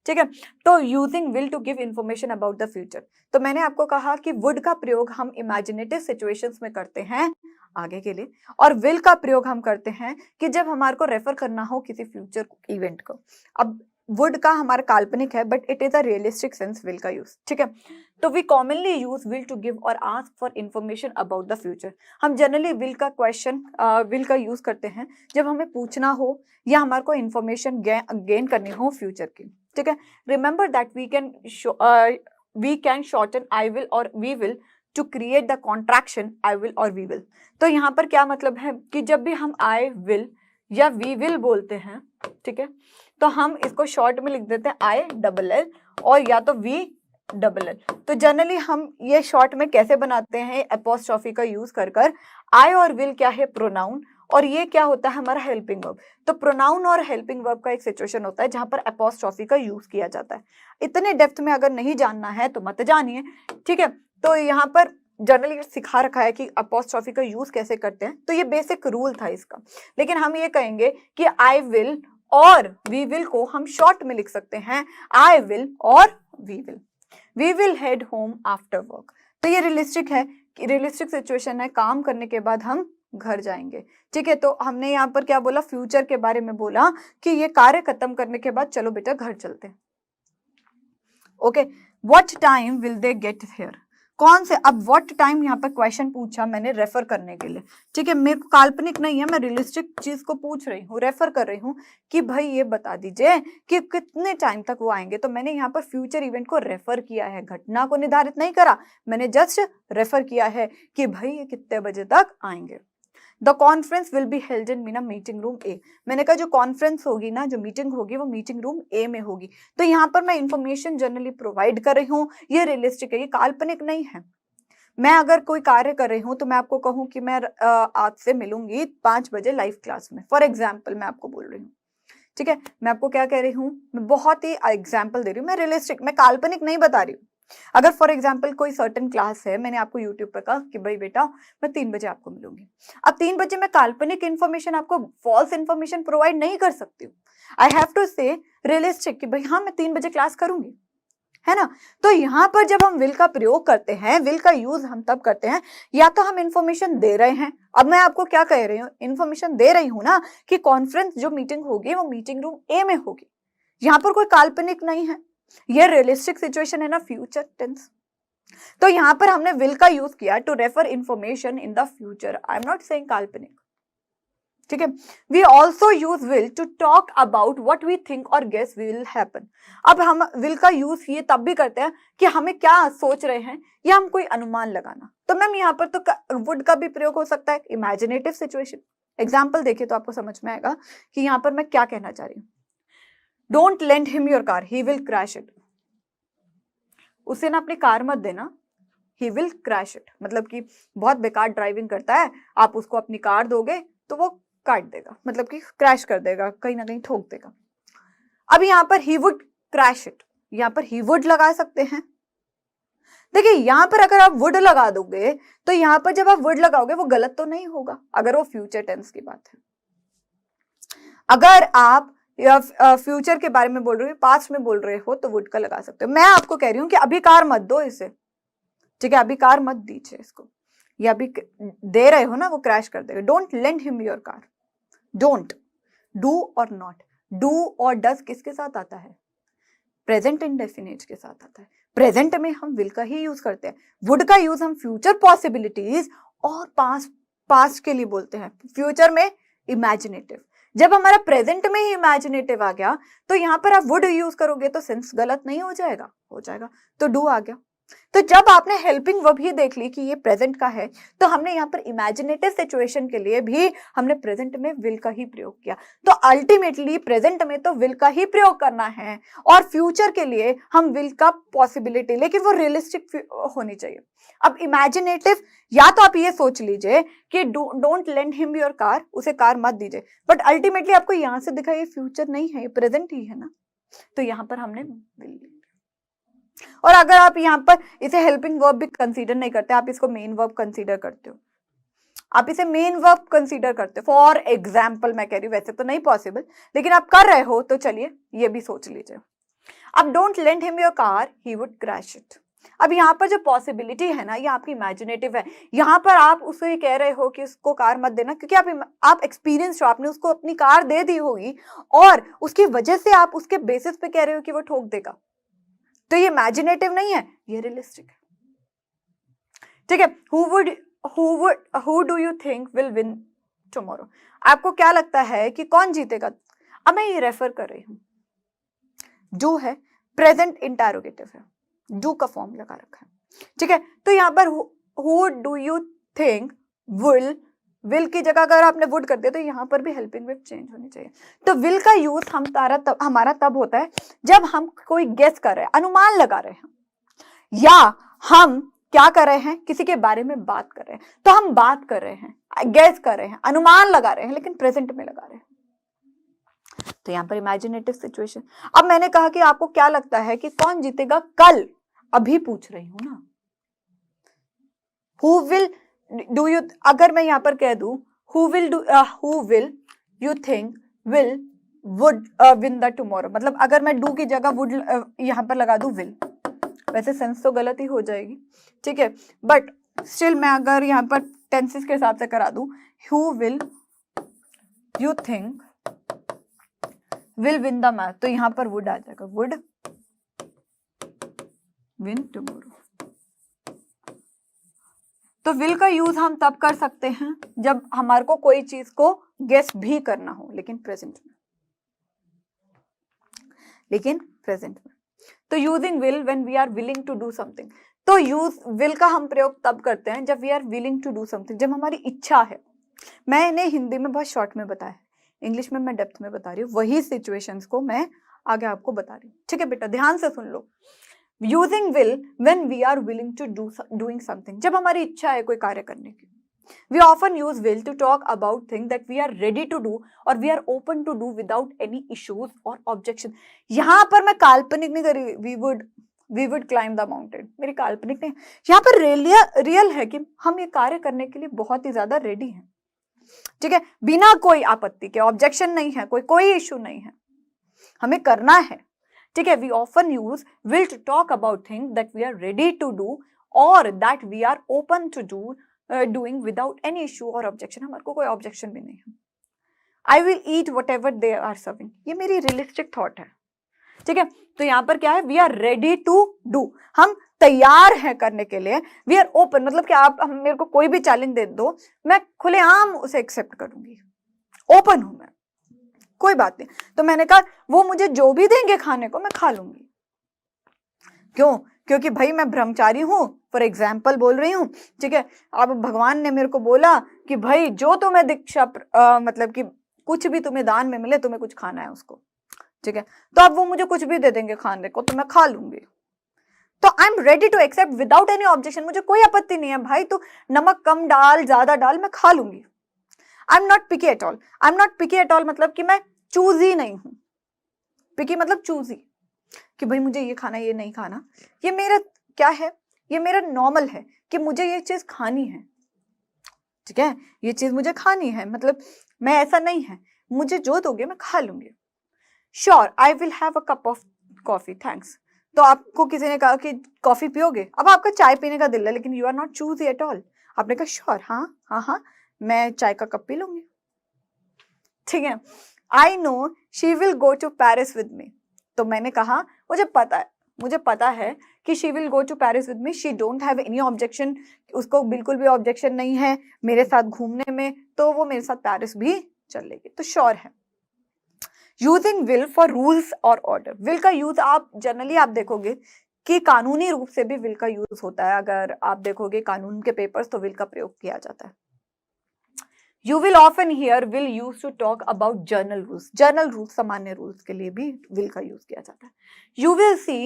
ठीक है, तो using will to give information about the future, तो मैंने आपको कहा कि वुड का प्रयोग हम इमेजिनेटिव सिचुएशंस में करते हैं आगे के लिए, और विल का प्रयोग हम करते हैं कि जब हमारे को रेफर करना हो किसी फ्यूचर इवेंट को। अब वुड का हमारा काल्पनिक है, but it is a realistic sense will का यूज। ठीक है, तो we commonly use will to give और ask for information about the future. हम जनरली विल का क्वेश्चन विल का यूज करते हैं जब हमें पूछना हो या हमारे को इंफॉर्मेशन गेन करनी हो फ्यूचर की। ठीक है, remember that we can shorten I will और we will to create the contraction I will और वी विल। तो यहाँ पर क्या मतलब है कि जब भी हम आई विल या वी विल बोलते हैं, ठीक है, तो हम इसको शॉर्ट में लिख देते हैं आई डबल एल और या तो वी डबल एल। तो जनरली हम ये शॉर्ट में कैसे बनाते हैं? एपोस्ट्रॉफी का यूज कर कर। आई और विल क्या है? प्रोनाउन, और ये क्या होता है? हमारा हेल्पिंग वर्ब। तो प्रोनाउन और हेल्पिंग वर्ब का एक सिचुएशन होता है जहां पर एपोस्ट्रॉफी का यूज किया जाता है। इतने डेप्थ में अगर नहीं जानना है तो मत जानिए। ठीक है, तो यहाँ पर जनरली सिखा रखा है कि अपोस्ट्रॉफी का यूज कैसे करते हैं, तो ये बेसिक रूल था इसका। लेकिन हम ये कहेंगे कि आई विल और वी विल को हम शॉर्ट में लिख सकते हैं, आई विल और we will. We will head home after work. तो ये रियलिस्टिक है, रियलिस्टिक सिचुएशन है, काम करने के बाद हम घर जाएंगे। ठीक है, तो हमने यहाँ पर क्या बोला? फ्यूचर के बारे में बोला कि ये कार्य खत्म करने के बाद चलो बेटा घर चलते हैं। Okay, what time will they get here? कौन से? अब व्हाट टाइम यहाँ पर क्वेश्चन पूछा मैंने रेफर करने के लिए। ठीक है, मेरे को काल्पनिक नहीं है, मैं रियलिस्टिक चीज को पूछ रही हूँ, रेफर कर रही हूँ कि भाई ये बता दीजिए कि कितने टाइम तक वो आएंगे। तो मैंने यहाँ पर फ्यूचर इवेंट को रेफर किया है, घटना को निर्धारित नहीं करा, मैंने जस्ट रेफर किया है कि भाई ये कितने बजे तक आएंगे। The conference will be held in meeting room A. मैंने कहा जो कॉन्फ्रेंस होगी ना, जो मीटिंग होगी वो मीटिंग रूम ए में होगी। तो यहाँ पर मैं इंफॉर्मेशन जनरली प्रोवाइड कर रही हूँ, ये रियलिस्टिक है, ये काल्पनिक नहीं है। मैं अगर कोई कार्य कर रही हूँ तो मैं आपको कहूँ कि मैं आपसे मिलूंगी 5 बजे लाइव क्लास में, फॉर एग्जाम्पल मैं आपको बोल रही हूँ। ठीक है, मैं आपको क्या कह रही हूँ? मैं बहुत ही एग्जाम्पल दे रही हूँ, मैं रियलिस्टिक, मैं काल्पनिक नहीं बता रही हूँ। अगर फॉर एग्जाम्पल कोई सर्टेन क्लास है, मैंने आपको यूट्यूब पर कहा कि भाई बेटा मैं 3 बजे आपको मिलूंगी। अब 3 बजे मैं काल्पनिक इन्फॉर्मेशन, आपको फॉल्स इन्फॉर्मेशन प्रोवाइड नहीं कर सकती हूँ। आई हैव टू से रियलिस्टिक कि भाई हाँ मैं 3 बजे क्लास करूंगी, है ना। तो यहाँ पर जब हम विल का प्रयोग करते हैं, विल का यूज हम तब करते हैं या तो हम इंफॉर्मेशन दे रहे हैं। अब मैं आपको क्या कह रही हूँ? इंफॉर्मेशन दे रही हूँ ना कि कॉन्फ्रेंस जो मीटिंग होगी वो मीटिंग रूम ए में होगी। यहाँ पर कोई काल्पनिक नहीं है, ये रियलिस्टिक सिचुएशन है ना, फ्यूचर टेंस। तो यहाँ पर हमने विल का यूज किया to refer information in the future. I am not saying काल्पनिक। ठीक है, we also use will to talk about what we think और गेस विल हैपन। अब हम विल का यूज ये तब भी करते हैं कि हमें क्या सोच रहे हैं या हम कोई अनुमान लगाना। तो मैम यहाँ पर तो वुड का भी प्रयोग हो सकता है, इमेजिनेटिव सिचुएशन। एग्जाम्पल देखिए तो आपको समझ में आएगा कि यहाँ पर मैं क्या कहना चाह रही हूँ। Don't lend him your car, he will crash it. उसे ना अपनी कार मत देना, ही विल क्रैश इट, मतलब कि बहुत बेकार ड्राइविंग करता है, आप उसको अपनी कार दोगे तो वो काट देगा, मतलब कि क्रैश कर देगा, कहीं ना कहीं ठोक देगा। अब यहाँ पर ही वुड क्रैश इट, यहाँ पर ही वुड लगा सकते हैं। देखिए यहाँ पर अगर आप वुड लगा दोगे तो यहाँ पर जब आप वुड लगाओगे वो गलत तो नहीं होगा अगर वो फ्यूचर टेंस की बात है। अगर आप फ्यूचर के बारे में बोल रहे हो, पास्ट में बोल रहे हो, तो वुड का लगा सकते हो। मैं आपको कह रही हूं कि अभी कार मत दो इसे, ठीक है, अभी कार मत दीजिए इसको, या अभी दे रहे हो ना वो क्रैश कर देगा। Don't lend him your car. Don't, do और नॉट, डू और डज किसके साथ आता है? प्रेजेंट इंडेफिनिट के साथ आता है। प्रेजेंट में हम विल का ही यूज करते हैं, वुड का यूज हम फ्यूचर पॉसिबिलिटीज और पास्ट के लिए बोलते हैं, फ्यूचर में इमेजिनेटिव। जब हमारा प्रेजेंट में ही इमेजिनेटिव आ गया तो यहां पर आप वुड यूज करोगे तो सेंस गलत नहीं हो जाएगा? हो जाएगा। तो डू आ गया। तो जब आपने हेल्पिंग वर्ब ही देख ली कि ये प्रेजेंट का है, तो हमने यहाँ पर इमेजिनेटिव सिचुएशन के लिए भी हमने प्रेजेंट में विल का ही प्रयोग किया। तो अल्टीमेटली प्रेजेंट में तो विल का ही प्रयोग करना है और फ्यूचर के लिए हम विल का पॉसिबिलिटी, लेकिन वो रियलिस्टिक होनी चाहिए। अब इमेजिनेटिव, या तो आप ये सोच लीजिए कि don't lend him your car, उसे कार मत दीजिए, बट अल्टीमेटली आपको यहां से दिखा ये फ्यूचर नहीं है, ये प्रेजेंट ही है ना, तो यहां पर हमने विल। और अगर आप यहाँ पर इसे हेल्पिंग वर्ब भी कंसीडर नहीं करते, आप इसको मेन वर्ब कंसीडर करते हो, आप इसे मेन वर्ब कंसीडर करते हो, फॉर एग्जाम्पल मैं कह रही हूँ, वैसे तो नहीं पॉसिबल, लेकिन आप कर रहे हो तो चलिए ये भी सोच लीजिए। अब don't lend him your car, he would crash it. अब यहाँ पर जो पॉसिबिलिटी है ना, ये आपकी इमेजिनेटिव है। यहाँ पर आप उसे कह रहे हो कि उसको कार मत देना, क्योंकि आप एक्सपीरियंस हो, आपने उसको अपनी कार दे दी होगी और उसकी वजह से आप उसके बेसिस पे कह रहे हो कि वो ठोक देगा। तो ये इमेजिनेटिव नहीं है, ये रियलिस्टिक है। ठीक है, who do you think will win tomorrow? आपको क्या लगता है कि कौन जीतेगा? अब मैं ये रेफर कर रही हूं, डू है, प्रेजेंट इंटरोगेटिव है, डू का फॉर्म लगा रखा है। ठीक है, तो यहां पर who do you think will की जगह अगर आपने वुड कर दिया तो यहां पर भी हेल्पिंग वर्ब चेंज होनी चाहिए। तो विल का यूज हमारा तब होता है जब हम कोई गेस कर रहे हैं, अनुमान लगा रहे हैं, या हम क्या कर रहे हैं, किसी के बारे में बात कर रहे हैं। तो हम बात कर रहे हैं, गेस कर रहे हैं, अनुमान लगा रहे हैं, लेकिन प्रेजेंट में लगा रहे हैं। तो यहां पर इमेजिनेटिव सिचुएशन। अब मैंने कहा कि आपको क्या लगता है कि कौन जीतेगा कल, अभी पूछ रही हूं ना। हु विल डू यू, अगर मैं यहां पर कह दूं who will you think would win the tomorrow, मतलब अगर मैं डू की जगह वुड यहां पर लगा दूं विल, वैसे सेंस तो गलत ही हो जाएगी, ठीक है, बट स्टिल मैं अगर यहां पर टेंसेस के हिसाब से करा दूं, who will you think will win the match, तो यहां पर वुड आ जाएगा, वुड विन टुमारो। तो विल का यूज हम तब कर सकते हैं जब हमारे को कोई चीज को गेस भी करना हो, लेकिन प्रेजेंट में। तो using will when we are willing to do something. तो यूज विल का हम प्रयोग तब करते हैं जब we are willing to do something, जब हमारी इच्छा है। मैंने हिंदी में बहुत शॉर्ट में बताया है, इंग्लिश में मैं डेप्थ में बता रही हूँ, वही सिचुएशंस को मैं आगे आपको बता रही हूँ। ठीक है बेटा, ध्यान से सुन लो। Using will when we are willing to doing something, जब हमारी इच्छा है कोई कार्य करने की। We often use will to talk about things that we are ready to do or we are open to do without any issues or objection. यहाँ पर मैं काल्पनिक नहीं कर रही, we would climb the mountain, मेरी काल्पनिक नहीं, यहाँ पर रियल है कि हम ये कार्य करने के लिए बहुत ही ज्यादा रेडी हैं। ठीक है, बिना कोई आपत्ति के, ऑब्जेक्शन नहीं है, कोई इशू नहीं है, हमें करना है। ठीक है, we often use will to talk about things that we are ready to do और that we are open to do doing without any issue और ऑब्जेक्शन। हमारे को कोई ऑब्जेक्शन भी नहीं है। I will eat whatever they are serving, ये मेरी रियलिस्टिक थॉट है। ठीक है, तो यहाँ पर क्या है, we are ready to do, हम तैयार हैं करने के लिए। वी आर ओपन, मतलब कि आप मेरे को कोई भी चैलेंज दे दो, मैं खुलेआम उसे एक्सेप्ट करूंगी, ओपन हूं मैं, कोई बात नहीं। तो मैंने कहा वो मुझे जो भी देंगे खाने को मैं खा लूंगी। क्यों? क्योंकि भाई मैं ब्रह्मचारी हूं, फॉर एग्जाम्पल बोल रही हूँ। ठीक है, अब भगवान ने मेरे को बोला कि भाई जो तुम्हें दीक्षा मतलब कि कुछ भी तुम्हें दान में मिले, तुम्हें कुछ खाना है उसको। ठीक है, तो अब वो मुझे कुछ भी दे देंगे खाने को तो मैं खा लूंगी। तो I am ready to accept without any objection, मुझे कोई आपत्ति नहीं है भाई, तो नमक कम डाल ज्यादा डाल मैं खा लूंगी। I am not picky at all, I am not picky at all मतलब कि मैं चूजी नहीं हूं, पिकी मतलब चूजी, कि भाई मुझे ये खाना ये नहीं खाना, ये मेरा क्या है, ये मेरा नॉर्मल है कि मुझे ये चीज खानी है, ठीक है, ये चीज मुझे खानी है, मतलब मैं ऐसा नहीं है, मुझे जो दोगे मैं खा लूंगी। Sure I will have a cup of coffee thanks, तो आपको किसी ने कहा कि कॉफी पियोगे, अब आपका चाय पीने का दिल है लेकिन you are not choosy at all, आपने कहा श्योर हाँ हाँ हाँ मैं चाय का कप पी लूंगी, ठीक है। I know she will go to Paris with me, तो मैंने कहा मुझे पता है कि she will go to Paris with me, she don't have any objection, उसको बिल्कुल भी ऑब्जेक्शन नहीं है मेरे साथ घूमने में, तो वो मेरे साथ पेरिस भी चलेगी, तो श्योर है। यूजिंग विल फॉर रूल्स और ऑर्डर, विल का यूज आप जनरली आप देखोगे कि कानूनी रूप से भी विल का यूज होता है, अगर आप देखोगे कानून के पेपर्स तो विल का प्रयोग किया जाता है। You will often hear will used to talk about journal rules. Journal rules सामान्य rules के लिए भी will का use किया जाता है. You will see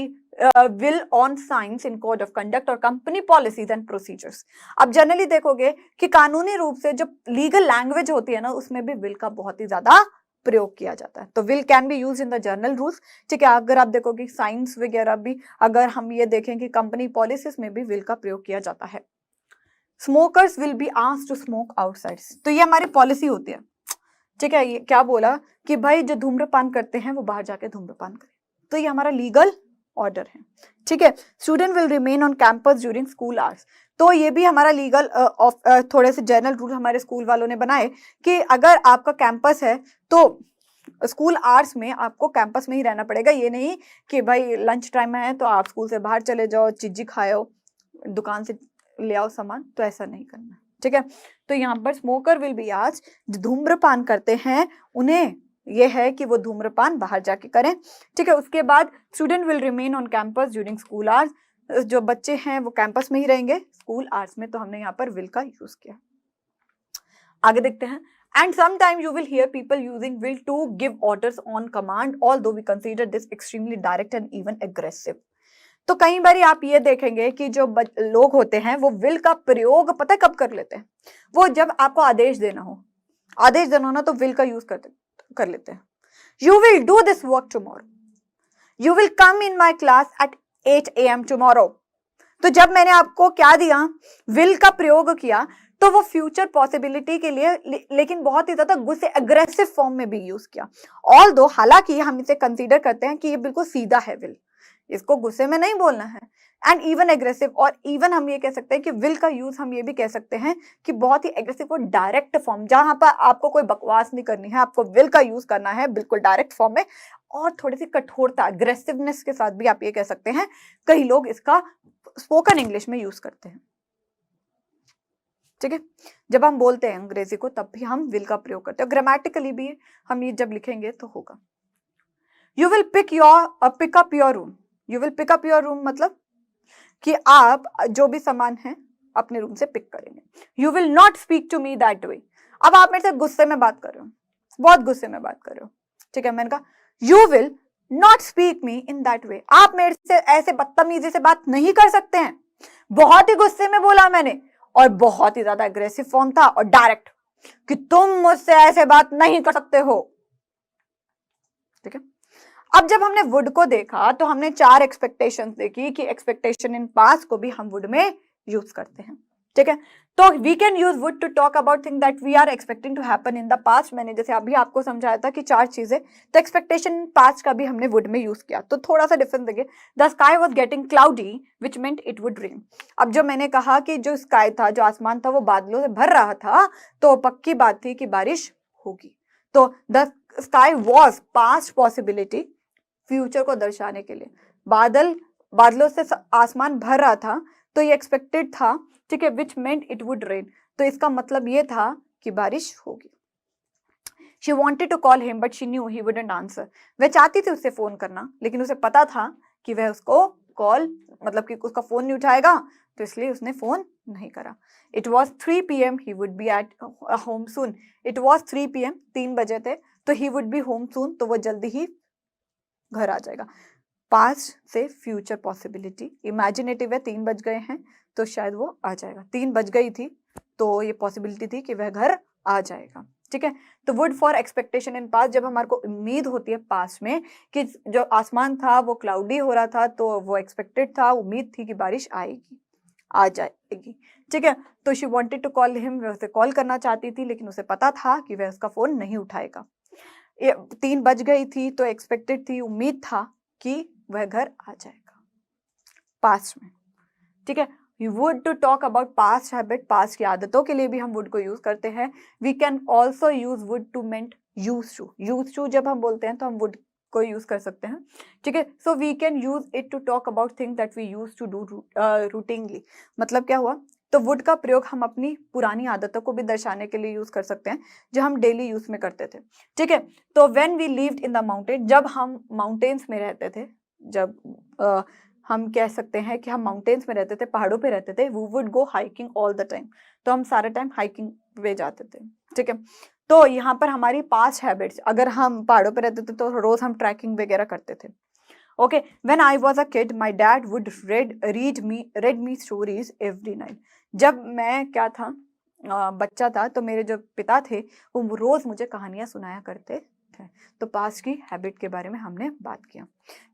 will on signs in code of conduct or company policies and procedures. अब generally देखोगे कि कानूनी रूप से जो लीगल लैंग्वेज होती है ना उसमें भी will का बहुत ही ज्यादा प्रयोग किया जाता है, तो will can be used in the journal rules, ठीक है। अगर आप देखोगे साइंस वगैरह भी, अगर हम ये देखें कि कंपनी पॉलिसीज में भी will का प्रयोग किया जाता है। Smokers will be asked to smoke outside, तो ये हमारी पॉलिसी होती है, ठीक है। ये क्या बोला कि भाई जो धूम्रपान करते हैं वो बाहर जाके धूम्रपान करें, तो ये हमारा लीगल ऑर्डर है, ठीक है। Student will remain on campus during school hours, तो ये भी हमारा लीगल थोड़े से जनरल रूल हमारे स्कूल वालों ने बनाए कि अगर आपका कैंपस है तो स्कूल आवर्स में आपको कैंपस में ही रहना पड़ेगा, ये नहीं कि भाई लंच टाइम है तो आप स्कूल से बाहर चले जाओ, चिज्जी खाओ, दुकान से ले आओ सामान, तो ऐसा नहीं करना, ठीक है। तो यहाँ पर स्मोकर विल बी आज जो धूम्रपान करते हैं उन्हें ये है कि वो धूम्रपान बाहर जाके करें, ठीक है। उसके बाद student will remain on campus during school hours, जो बच्चे हैं वो कैंपस में ही रहेंगे स्कूल आवर्स में, तो हमने यहाँ पर विल का यूज किया। आगे देखते हैं। And sometimes you will hear people using will to give orders on command, although we consider this extremely direct and even aggressive. तो कई बार आप ये देखेंगे कि जो लोग होते हैं वो विल का प्रयोग पता है कब कर लेते हैं, वो जब आपको आदेश देना हो ना तो विल का यूज कर लेते हैं। You will do this work tomorrow, you will come in my class at 8 AM tomorrow, तो जब मैंने आपको क्या दिया, विल का प्रयोग किया, तो वो फ्यूचर पॉसिबिलिटी के लिए लेकिन बहुत ही ज्यादा गुस्से अग्रेसिव फॉर्म में भी यूज किया। ऑल्दो हालांकि हम इसे कंसीडर करते हैं कि ये बिल्कुल सीधा है विल, इसको गुस्से में नहीं बोलना है, एंड इवन एग्रेसिव, और इवन हम ये कह सकते हैं कि विल का यूज हम ये भी कह सकते हैं कि बहुत ही एग्रेसिव और डायरेक्ट फॉर्म, जहां पर आपको कोई बकवास नहीं करनी है, आपको विल का यूज करना है बिल्कुल डायरेक्ट फॉर्म में, और थोड़ी सी कठोरता अग्रेसिवनेस के साथ भी आप ये कह सकते हैं। कई लोग इसका स्पोकन इंग्लिश में यूज करते हैं, ठीक है। जब हम बोलते हैं अंग्रेजी को तब भी हम विल का प्रयोग करते हैं, ग्रामेटिकली भी हम ये जब लिखेंगे तो होगा। You will pick up your room, you will pick up your room मतलब कि आप जो भी सामान है अपने रूम से पिक करेंगे। You will not speak to me that way, अब आप मेरे से गुस्से में बात कर रहे हो, बहुत गुस्से में बात कर रहे हो, ठीक है। मैंने कहा you will not speak me in that way, आप मेरे से ऐसे बदतमीजी से बात नहीं कर सकते हैं। बहुत ही गुस्से में बोला मैंने, और बहुत ही ज्यादा एग्रेसिव फॉर्म था और डायरेक्ट कि तुम मुझसे ऐसे बात नहीं कर सकते हो, ठीक है। अब जब हमने वुड को देखा तो हमने 4 एक्सपेक्टेशंस देखी कि एक्सपेक्टेशन इन पास्ट को भी हम वुड में यूज करते हैं, ठीक है। तो we can use would to talk about thing that we are expecting to happen in the past. मैंने जैसे अभी आपको समझाया था कि 4 चीजें, तो एक्सपेक्टेशन इन पास्ट का भी हमने वुड में यूज किया, तो थोड़ा सा डिफरेंस देखिए। The sky was getting cloudy which meant it would rain, अब जो मैंने कहा कि जो स्काई था, जो आसमान था, वो बादलों से भर रहा था, तो पक्की बात थी कि बारिश होगी। तो the sky was past possibility, future को दर्शाने के लिए, बादलों से आसमान भर रहा था, तो ये एक्सपेक्टेड था, ठीक है, which meant it would rain, तो इसका मतलब ये था कि बारिश होगी। She wanted to call him but she knew he wouldn't answer, वह चाहती थी उससे फोन करना लेकिन उसे पता था कि वह उसको कॉल मतलब कि उसका फोन नहीं उठाएगा, तो इसलिए उसने फोन नहीं करा। It was 3 PM, he would be at home soon, it was 3 PM, 3 बजे थे, तो he would be home soon, तो वो जल्दी ही घर आ जाएगा। पास्ट से फ्यूचर पॉसिबिलिटी, इमेजिनेटिव है, 3 बज गए हैं तो शायद वो आ जाएगा, 3 बज गई थी तो ये पॉसिबिलिटी थी कि वह घर आ जाएगा। ठीक है, तो would for expectation in past, जब हमारे को उम्मीद होती है पास्ट में कि जो आसमान था वो क्लाउडी हो रहा था, तो वो एक्सपेक्टेड था, उम्मीद थी कि बारिश आएगी, आ जाएगी। ठीक है, तो she wanted to call him, वह उसे कॉल करना चाहती थी लेकिन उसे पता था कि वह उसका फोन नहीं उठाएगा। 3 बज गई थी तो एक्सपेक्टेड थी, उम्मीद था कि वह घर आ जाएगा पास्ट में। ठीक है, would to talk about past habit, past की आदतों के लिए भी हम वुड को यूज करते हैं। We can also use would to meant use to जब हम बोलते हैं तो हम वुड को यूज कर सकते हैं। ठीक है, so we can use it to talk about things that we use to do routinely. मतलब क्या हुआ, तो वुड का प्रयोग हम अपनी पुरानी आदतों को भी दर्शाने के लिए यूज कर सकते हैं जो हम डेली यूज में करते थे। ठीक है, तो when we lived in the mountain, जब हम माउंटेन्स में रहते थे, जब हम कह सकते हैं कि हम माउंटेन्स में रहते थे, पहाड़ों पे रहते थे, we would go hiking all the time, तो हम सारे टाइम हाइकिंग पे जाते थे। ठीक है, तो यहाँ पर हमारी पास्ट हैबिट्स, अगर हम पहाड़ों पे रहते थे तो रोज हम ट्रैकिंग वगैरह करते थे। Okay, when I was a kid my dad would read me stories every night. जब मैं क्या था, बच्चा था, तो मेरे जो पिता थे वो रोज मुझे कहानियां सुनाया करते थे। तो पास्ट की हैबिट के बारे में हमने बात किया।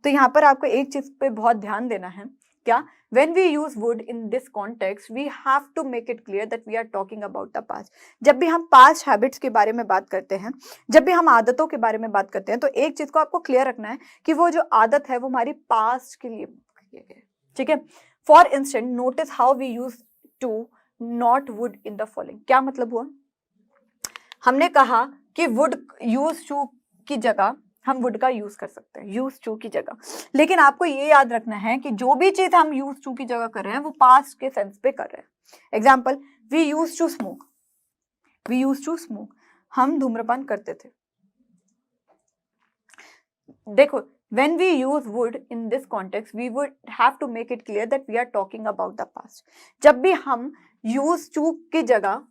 तो यहाँ पर आपको एक चीज पे बहुत ध्यान देना है, क्या, when we use would in this context we have to make it clear that we are talking about the past। जब भी हम पास्ट हैबिट्स के बारे में बात करते हैं, जब भी हम आदतों के बारे में बात करते हैं, तो एक चीज को आपको क्लियर रखना है कि वो जो आदत है वो हमारी पास्ट के लिए किए गए। ठीक है, for instant notice how we use to not would in the following. क्या मतलब हुआ, हमने कहा कि वुड यूज टू की जगह हम वुड का यूज कर सकते हैं, यूज टू की जगह, लेकिन आपको ये याद रखना है कि जो भी चीज हम यूज टू की जगह कर रहे हैं वो पास्ट के सेंस पे कर रहे हैं। Example, we use to smoke, we use to smoke, हम धूम्रपान करते थे। देखो, when we use would in this context we would have to make it clear that we are talking about the past। जब भी हम use to की जगह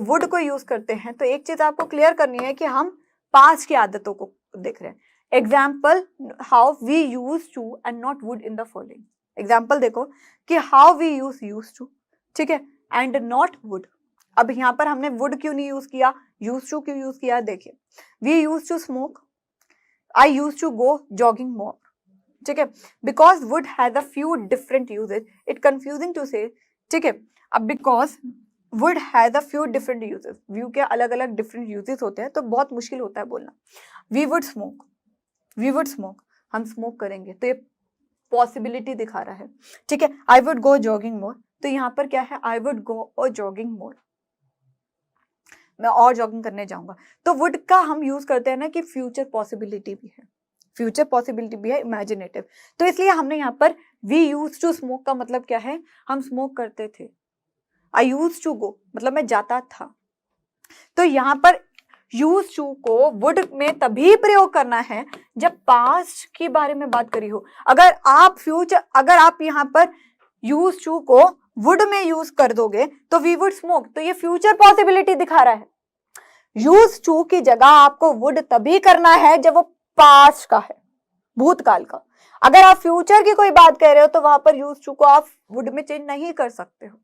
would को यूज करते हैं तो एक चीज आपको क्लियर करनी है कि हम पास्ट की आदतों को देख रहे हैं। Example, how we use to and not would in the following. Example देखो कि हाउ वी यूज टू, ठीक है, एंड नॉट वुड। अब यहाँ पर हमने वुड क्यों नहीं यूज किया, यूज टू क्यों यूज किया, देखिए, we use to smoke, I use to go jogging more. ठीक है, because would has a few different usages, it confusing to say. ठीक है, अब because would has a few different usages, व्यू के अलग अलग डिफरेंट यूजेस होते हैं तो बहुत मुश्किल होता है बोलना। We would smoke, we would smoke, हम स्मोक करेंगे, तो ये पॉसिबिलिटी दिखा रहा है। ठीक है, आई वुड गो जॉगिंग मोर, तो यहाँ पर क्या है, आई वुड गो और जॉगिंग मोर, मैं और जॉगिंग करने जाऊंगा। तो वुड का हम यूज करते हैं ना कि फ्यूचर पॉसिबिलिटी भी है, फ्यूचर पॉसिबिलिटी भी है, इमेजिनेटिव। तो इसलिए हमने यहाँ पर वी यूज टू स्मोक का मतलब क्या है, हम स्मोक करते थे। आई यूज टू गो मतलब मैं जाता था। तो यहाँ पर यूज टू को वुड में तभी प्रयोग करना है जब पास्ट के बारे में बात करी हो। अगर आप यहाँ पर यूज टू को वुड में यूज कर दोगे तो वी वुड स्मोक, तो ये फ्यूचर पॉसिबिलिटी दिखा रहा है। यूज टू की जगह आपको वुड तभी करना है जब वो पास्ट का है, भूतकाल का। अगर आप फ्यूचर की कोई बात कह रहे हो तो वहां पर यूज टू को आप वुड में चेंज नहीं कर सकते हो।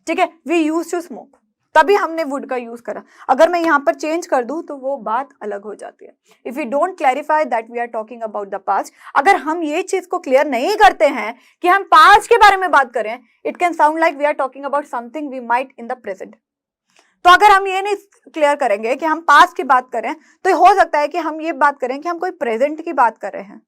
ठीक है, वी यूज टू स्मोक, तभी हमने वुड का यूज करा। अगर मैं यहाँ पर चेंज कर दूं तो वो बात अलग हो जाती है। If you don't clarify that we are talking about the past, अगर हम ये चीज को क्लियर नहीं करते हैं कि हम पास्ट के बारे में बात करें, it can sound like we are talking about something we might in the present. तो अगर हम ये नहीं क्लियर करेंगे कि हम पास्ट की बात करें तो हो सकता है कि हम ये बात करें कि हम कोई प्रेजेंट की बात कर रहे हैं।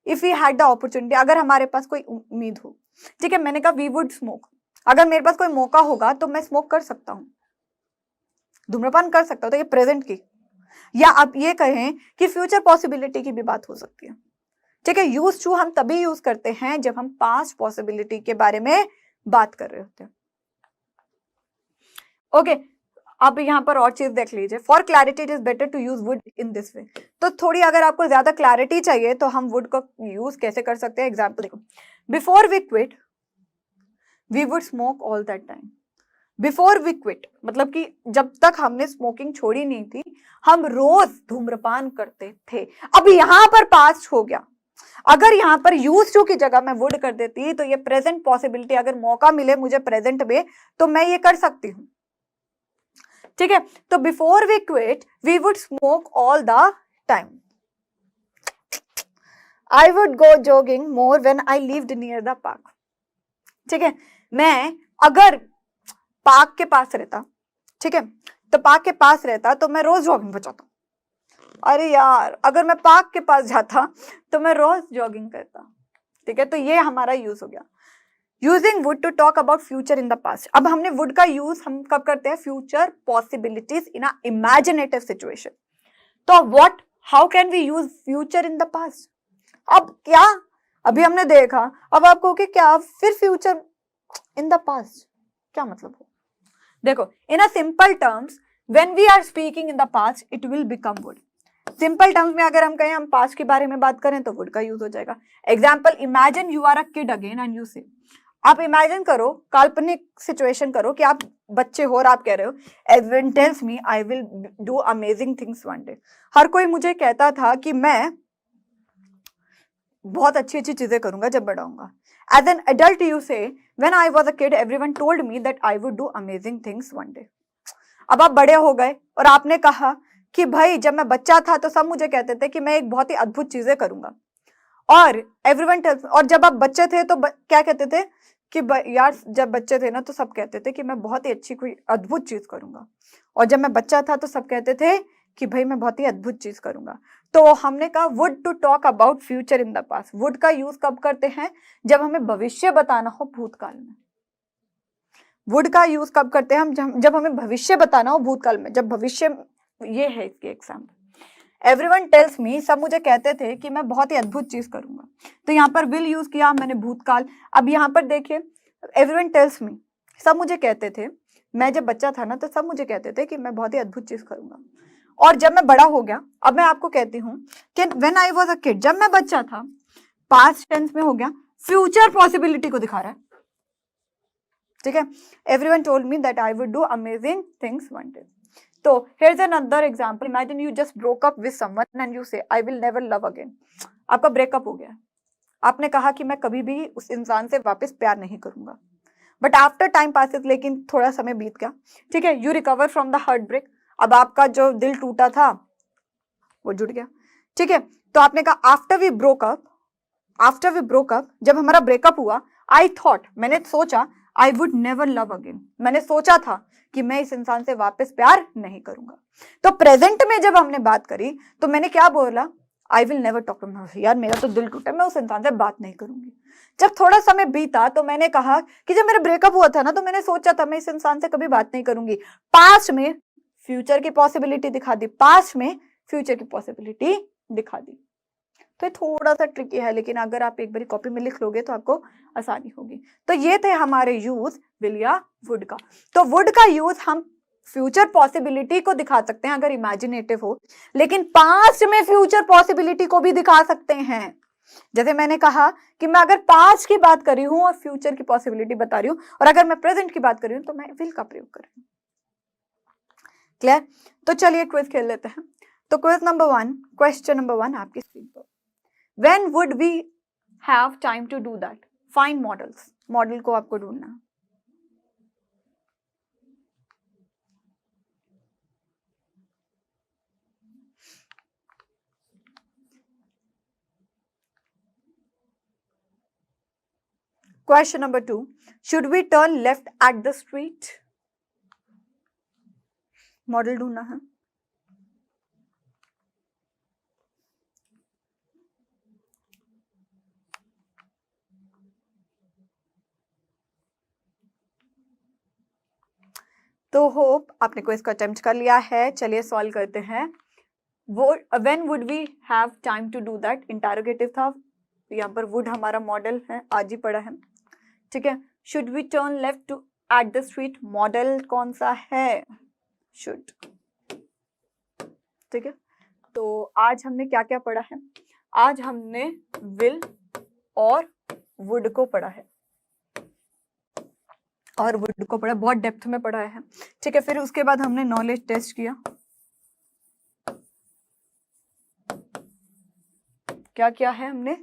If you had the opportunity, अगर हमारे पास कोई उम्मीद हो, ठीक है, मैंने कहा वी वुड स्मोक, अगर मेरे पास कोई मौका होगा तो मैं स्मोक कर सकता हूं, धूम्रपान कर सकता हूं, तो ये प्रेजेंट की, या आप ये कहें कि फ्यूचर पॉसिबिलिटी की भी बात हो सकती है। ठीक है, यूज टू हम तभी यूज करते हैं जब हम पास्ट पॉसिबिलिटी के बारे में बात कर रहे होते हैं। ओके, अब यहाँ पर और चीज देख लीजिए, for clarity it is better to use would in this way. तो थोड़ी अगर आपको ज्यादा क्लैरिटी चाहिए तो हम वुड को यूज कैसे कर सकते हैं। एग्जाम्पल देखो, before we quit we would smoke all that time. Before we quit मतलब कि जब तक हमने स्मोकिंग छोड़ी नहीं थी हम रोज धूम्रपान करते थे। अब यहाँ पर पास्ट हो गया, अगर यहाँ पर यूज टू की जगह मैं वुड कर देती तो ये प्रेजेंट पॉसिबिलिटी, अगर मौका मिले मुझे प्रेजेंट में तो मैं ये कर सकती हूँ, ठीक है। तो before we quit we would smoke all the time. I would go jogging more when I lived near the park, ठीक है। मैं अगर पार्क के पास रहता, ठीक है, तो पार्क के पास रहता तो मैं रोज जॉगिंग पर जाता। अरे यार, अगर मैं पार्क के पास जाता तो मैं रोज जॉगिंग करता, ठीक है। तो ये हमारा यूज हो गया, using would to talk about future in the past. अब हमने वुड का यूज हम कब करते हैं, future possibilities in a imaginative situation. तो what, how can we use future in the past? अब क्या, अभी हमने देखा, अब आप कहोगे क्या फिर फ्यूचर इन द पास्ट, क्या मतलब हो? देखो, in a simple terms when we are speaking in the past it will become would. Simple terms में अगर हम कहें हम पास्ट के बारे में बात करें तो वुड का यूज हो जाएगा। Example, imagine you are a kid again and you say, आप इमेजिन करो, काल्पनिक सिचुएशन करो कि आप बच्चे हो और आप कह रहे हो everyone tells me I will do amazing things one day. हर कोई मुझे कहता था कि मैं बहुत अच्छी अच्छी चीजें करूंगा जब बड़ा होऊंगा। एज एन एडल्ट यू से when I was a kid everyone told me that I would do amazing things one day. अब आप बड़े हो गए और आपने कहा कि भाई जब मैं बच्चा था तो सब मुझे कहते थे कि मैं एक बहुत ही अद्भुत चीजें करूंगा, और एवरीवन टेल्स, और जब आप बच्चे थे तो क्या कहते थे कि यार जब बच्चे थे ना तो सब कहते थे कि मैं बहुत ही अच्छी कोई अद्भुत चीज करूंगा, और जब मैं बच्चा था तो सब कहते थे कि भाई मैं बहुत ही अद्भुत चीज करूंगा। तो हमने कहा would to talk about future in the past. Would का यूज कब करते हैं, जब हमें भविष्य बताना हो भूतकाल में। वुड का यूज कब करते हैं हम, जब हमें भविष्य बताना हो भूतकाल में। जब भविष्य, ये है इसके एग्जाम्पल, एवरीवन टेल्स मी, सब मुझे कहते थे कि मैं बहुत ही अद्भुत चीज करूंगा, तो यहाँ पर विल यूज किया मैंने भूतकाल। अब यहाँ पर देखिए, एवरीवन टेल्स मी, सब मुझे कहते थे, मैं जब बच्चा था ना तो सब मुझे कहते थे कि मैं बहुत ही अद्भुत चीज करूंगा, और जब मैं बड़ा हो गया, अब मैं आपको कहती हूँ कि when I was a kid, जब मैं बच्चा था, पास्ट टेंस में हो गया, फ्यूचर पॉसिबिलिटी को दिखा रहा है, ठीक है। Everyone told me that I would do amazing things one day. तो here's another example, imagine you just broke up with someone and you say I will never love again। आपका breakup हो गया, आपने कहा कि मैं कभी भी उस इंसान से वापस प्यार नहीं करूंगा, बट आफ्टर टाइम पासेस, लेकिन थोड़ा समय बीत गया, ठीक है, you recover from the heart break. अब आपका जो दिल टूटा था वो जुड़ गया, ठीक है। तो आपने कहा आफ्टर वी ब्रोक अप, जब हमारा ब्रेकअप हुआ, आई थॉट, मैंने सोचा, I would never love again, मैंने सोचा था कि मैं इस इंसान से वापस प्यार नहीं करूंगा। तो प्रेजेंट में जब हमने बात करी तो मैंने क्या बोला, I will never talk to him, यार मेरा तो दिल टूटा, मैं उस इंसान से बात नहीं करूंगी। जब थोड़ा समय बीता तो मैंने कहा कि जब मेरा ब्रेकअप हुआ था ना तो मैंने सोचा था मैं इस इंसान से कभी बात नहीं करूंगी। पास्ट में फ्यूचर की पॉसिबिलिटी दिखा दी, पास्ट में फ्यूचर की पॉसिबिलिटी दिखा दी। तो ये थोड़ा सा ट्रिकी है, लेकिन अगर आप एक बार कॉपी में लिख लोगे तो आपको आसानी होगी। तो ये थे हमारे यूज विल या वुड का। तो वुड का यूज हम फ्यूचर पॉसिबिलिटी को दिखा सकते हैं अगर इमेजिनेटिव हो, लेकिन पास्ट में फ्यूचर पॉसिबिलिटी को भी दिखा सकते हैं। जैसे मैंने कहा कि मैं अगर पास्ट की बात कर रही हूं और फ्यूचर की पॉसिबिलिटी बता रही हूं, और अगर मैं प्रेजेंट की बात कर रही हूं तो मैं विल का प्रयोग कर रही हूं। क्लियर? तो चलिए क्विज खेल लेते हैं। तो क्विज नंबर 1, क्वेश्चन नंबर 1 आपकी स्क्रीन पर। When would we have time to do that? Find models. Model को आपको ढूंढना। Question number 2. Should we turn left at the street? Model ढूंढना है। तो होप आपने क्विज को अटेम्प्ट कर लिया है। चलिए सॉल्व करते हैं। वो when would we have time to do that, interrogative था, यहाँ पर वुड हमारा मॉडल है, आज ही पढ़ा है, ठीक है। Should we turn left to at the street, model कौन सा है, शुड, ठीक है। तो आज हमने क्या क्या पढ़ा है, आज हमने विल और वुड को पढ़ा है, और वुड को पढ़ा, बहुत डेप्थ में पढ़ा है, ठीक है। फिर उसके बाद हमने नॉलेज टेस्ट किया, क्या किया है हमने,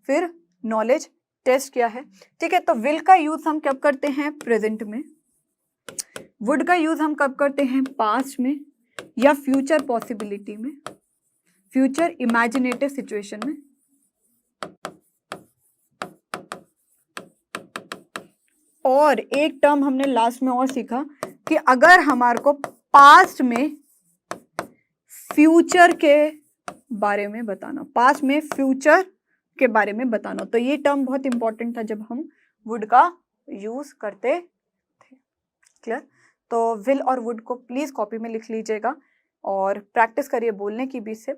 फिर नॉलेज टेस्ट किया है। ठीक है, तो विल का यूज हम कब करते हैं, प्रेजेंट में। वुड का यूज हम कब करते हैं, पास्ट में या फ्यूचर पॉसिबिलिटी में, फ्यूचर इमेजिनेटिव सिचुएशन में। और एक टर्म हमने लास्ट में और सीखा कि अगर हमारे को पास्ट में फ्यूचर के बारे में बताना, पास्ट में फ्यूचर के बारे में बताना, तो ये टर्म बहुत इंपॉर्टेंट था जब हम वुड का यूज करते थे। क्लियर? तो विल और वुड को प्लीज कॉपी में लिख लीजिएगा और प्रैक्टिस करिए बोलने की भी से।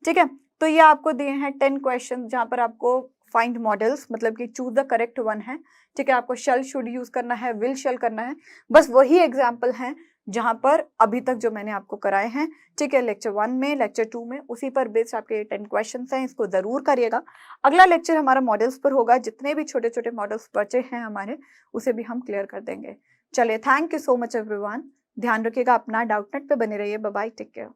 ठीक है, तो ये आपको दिए हैं 10 क्वेश्चन जहां पर आपको फाइंड मॉडल्स, मतलब कि चूज द करेक्ट वन है। ठीक है, आपको शल शुड यूज करना है, विल शल करना है, बस वही एग्जाम्पल हैं जहां पर अभी तक जो मैंने आपको कराए हैं। ठीक है, लेक्चर 1 में, लेक्चर 2 में, उसी पर बेस्ड आपके 10 क्वेश्चन हैं, इसको जरूर करिएगा। अगला लेक्चर हमारा मॉडल्स पर होगा, जितने भी छोटे छोटे मॉडल्स बचे हैं हमारे उसे भी हम क्लियर कर देंगे। चलिए, thank you so much everyone, ध्यान रखिएगा अपना, डाउटनेट पे बने रहिए। Bye bye, take care.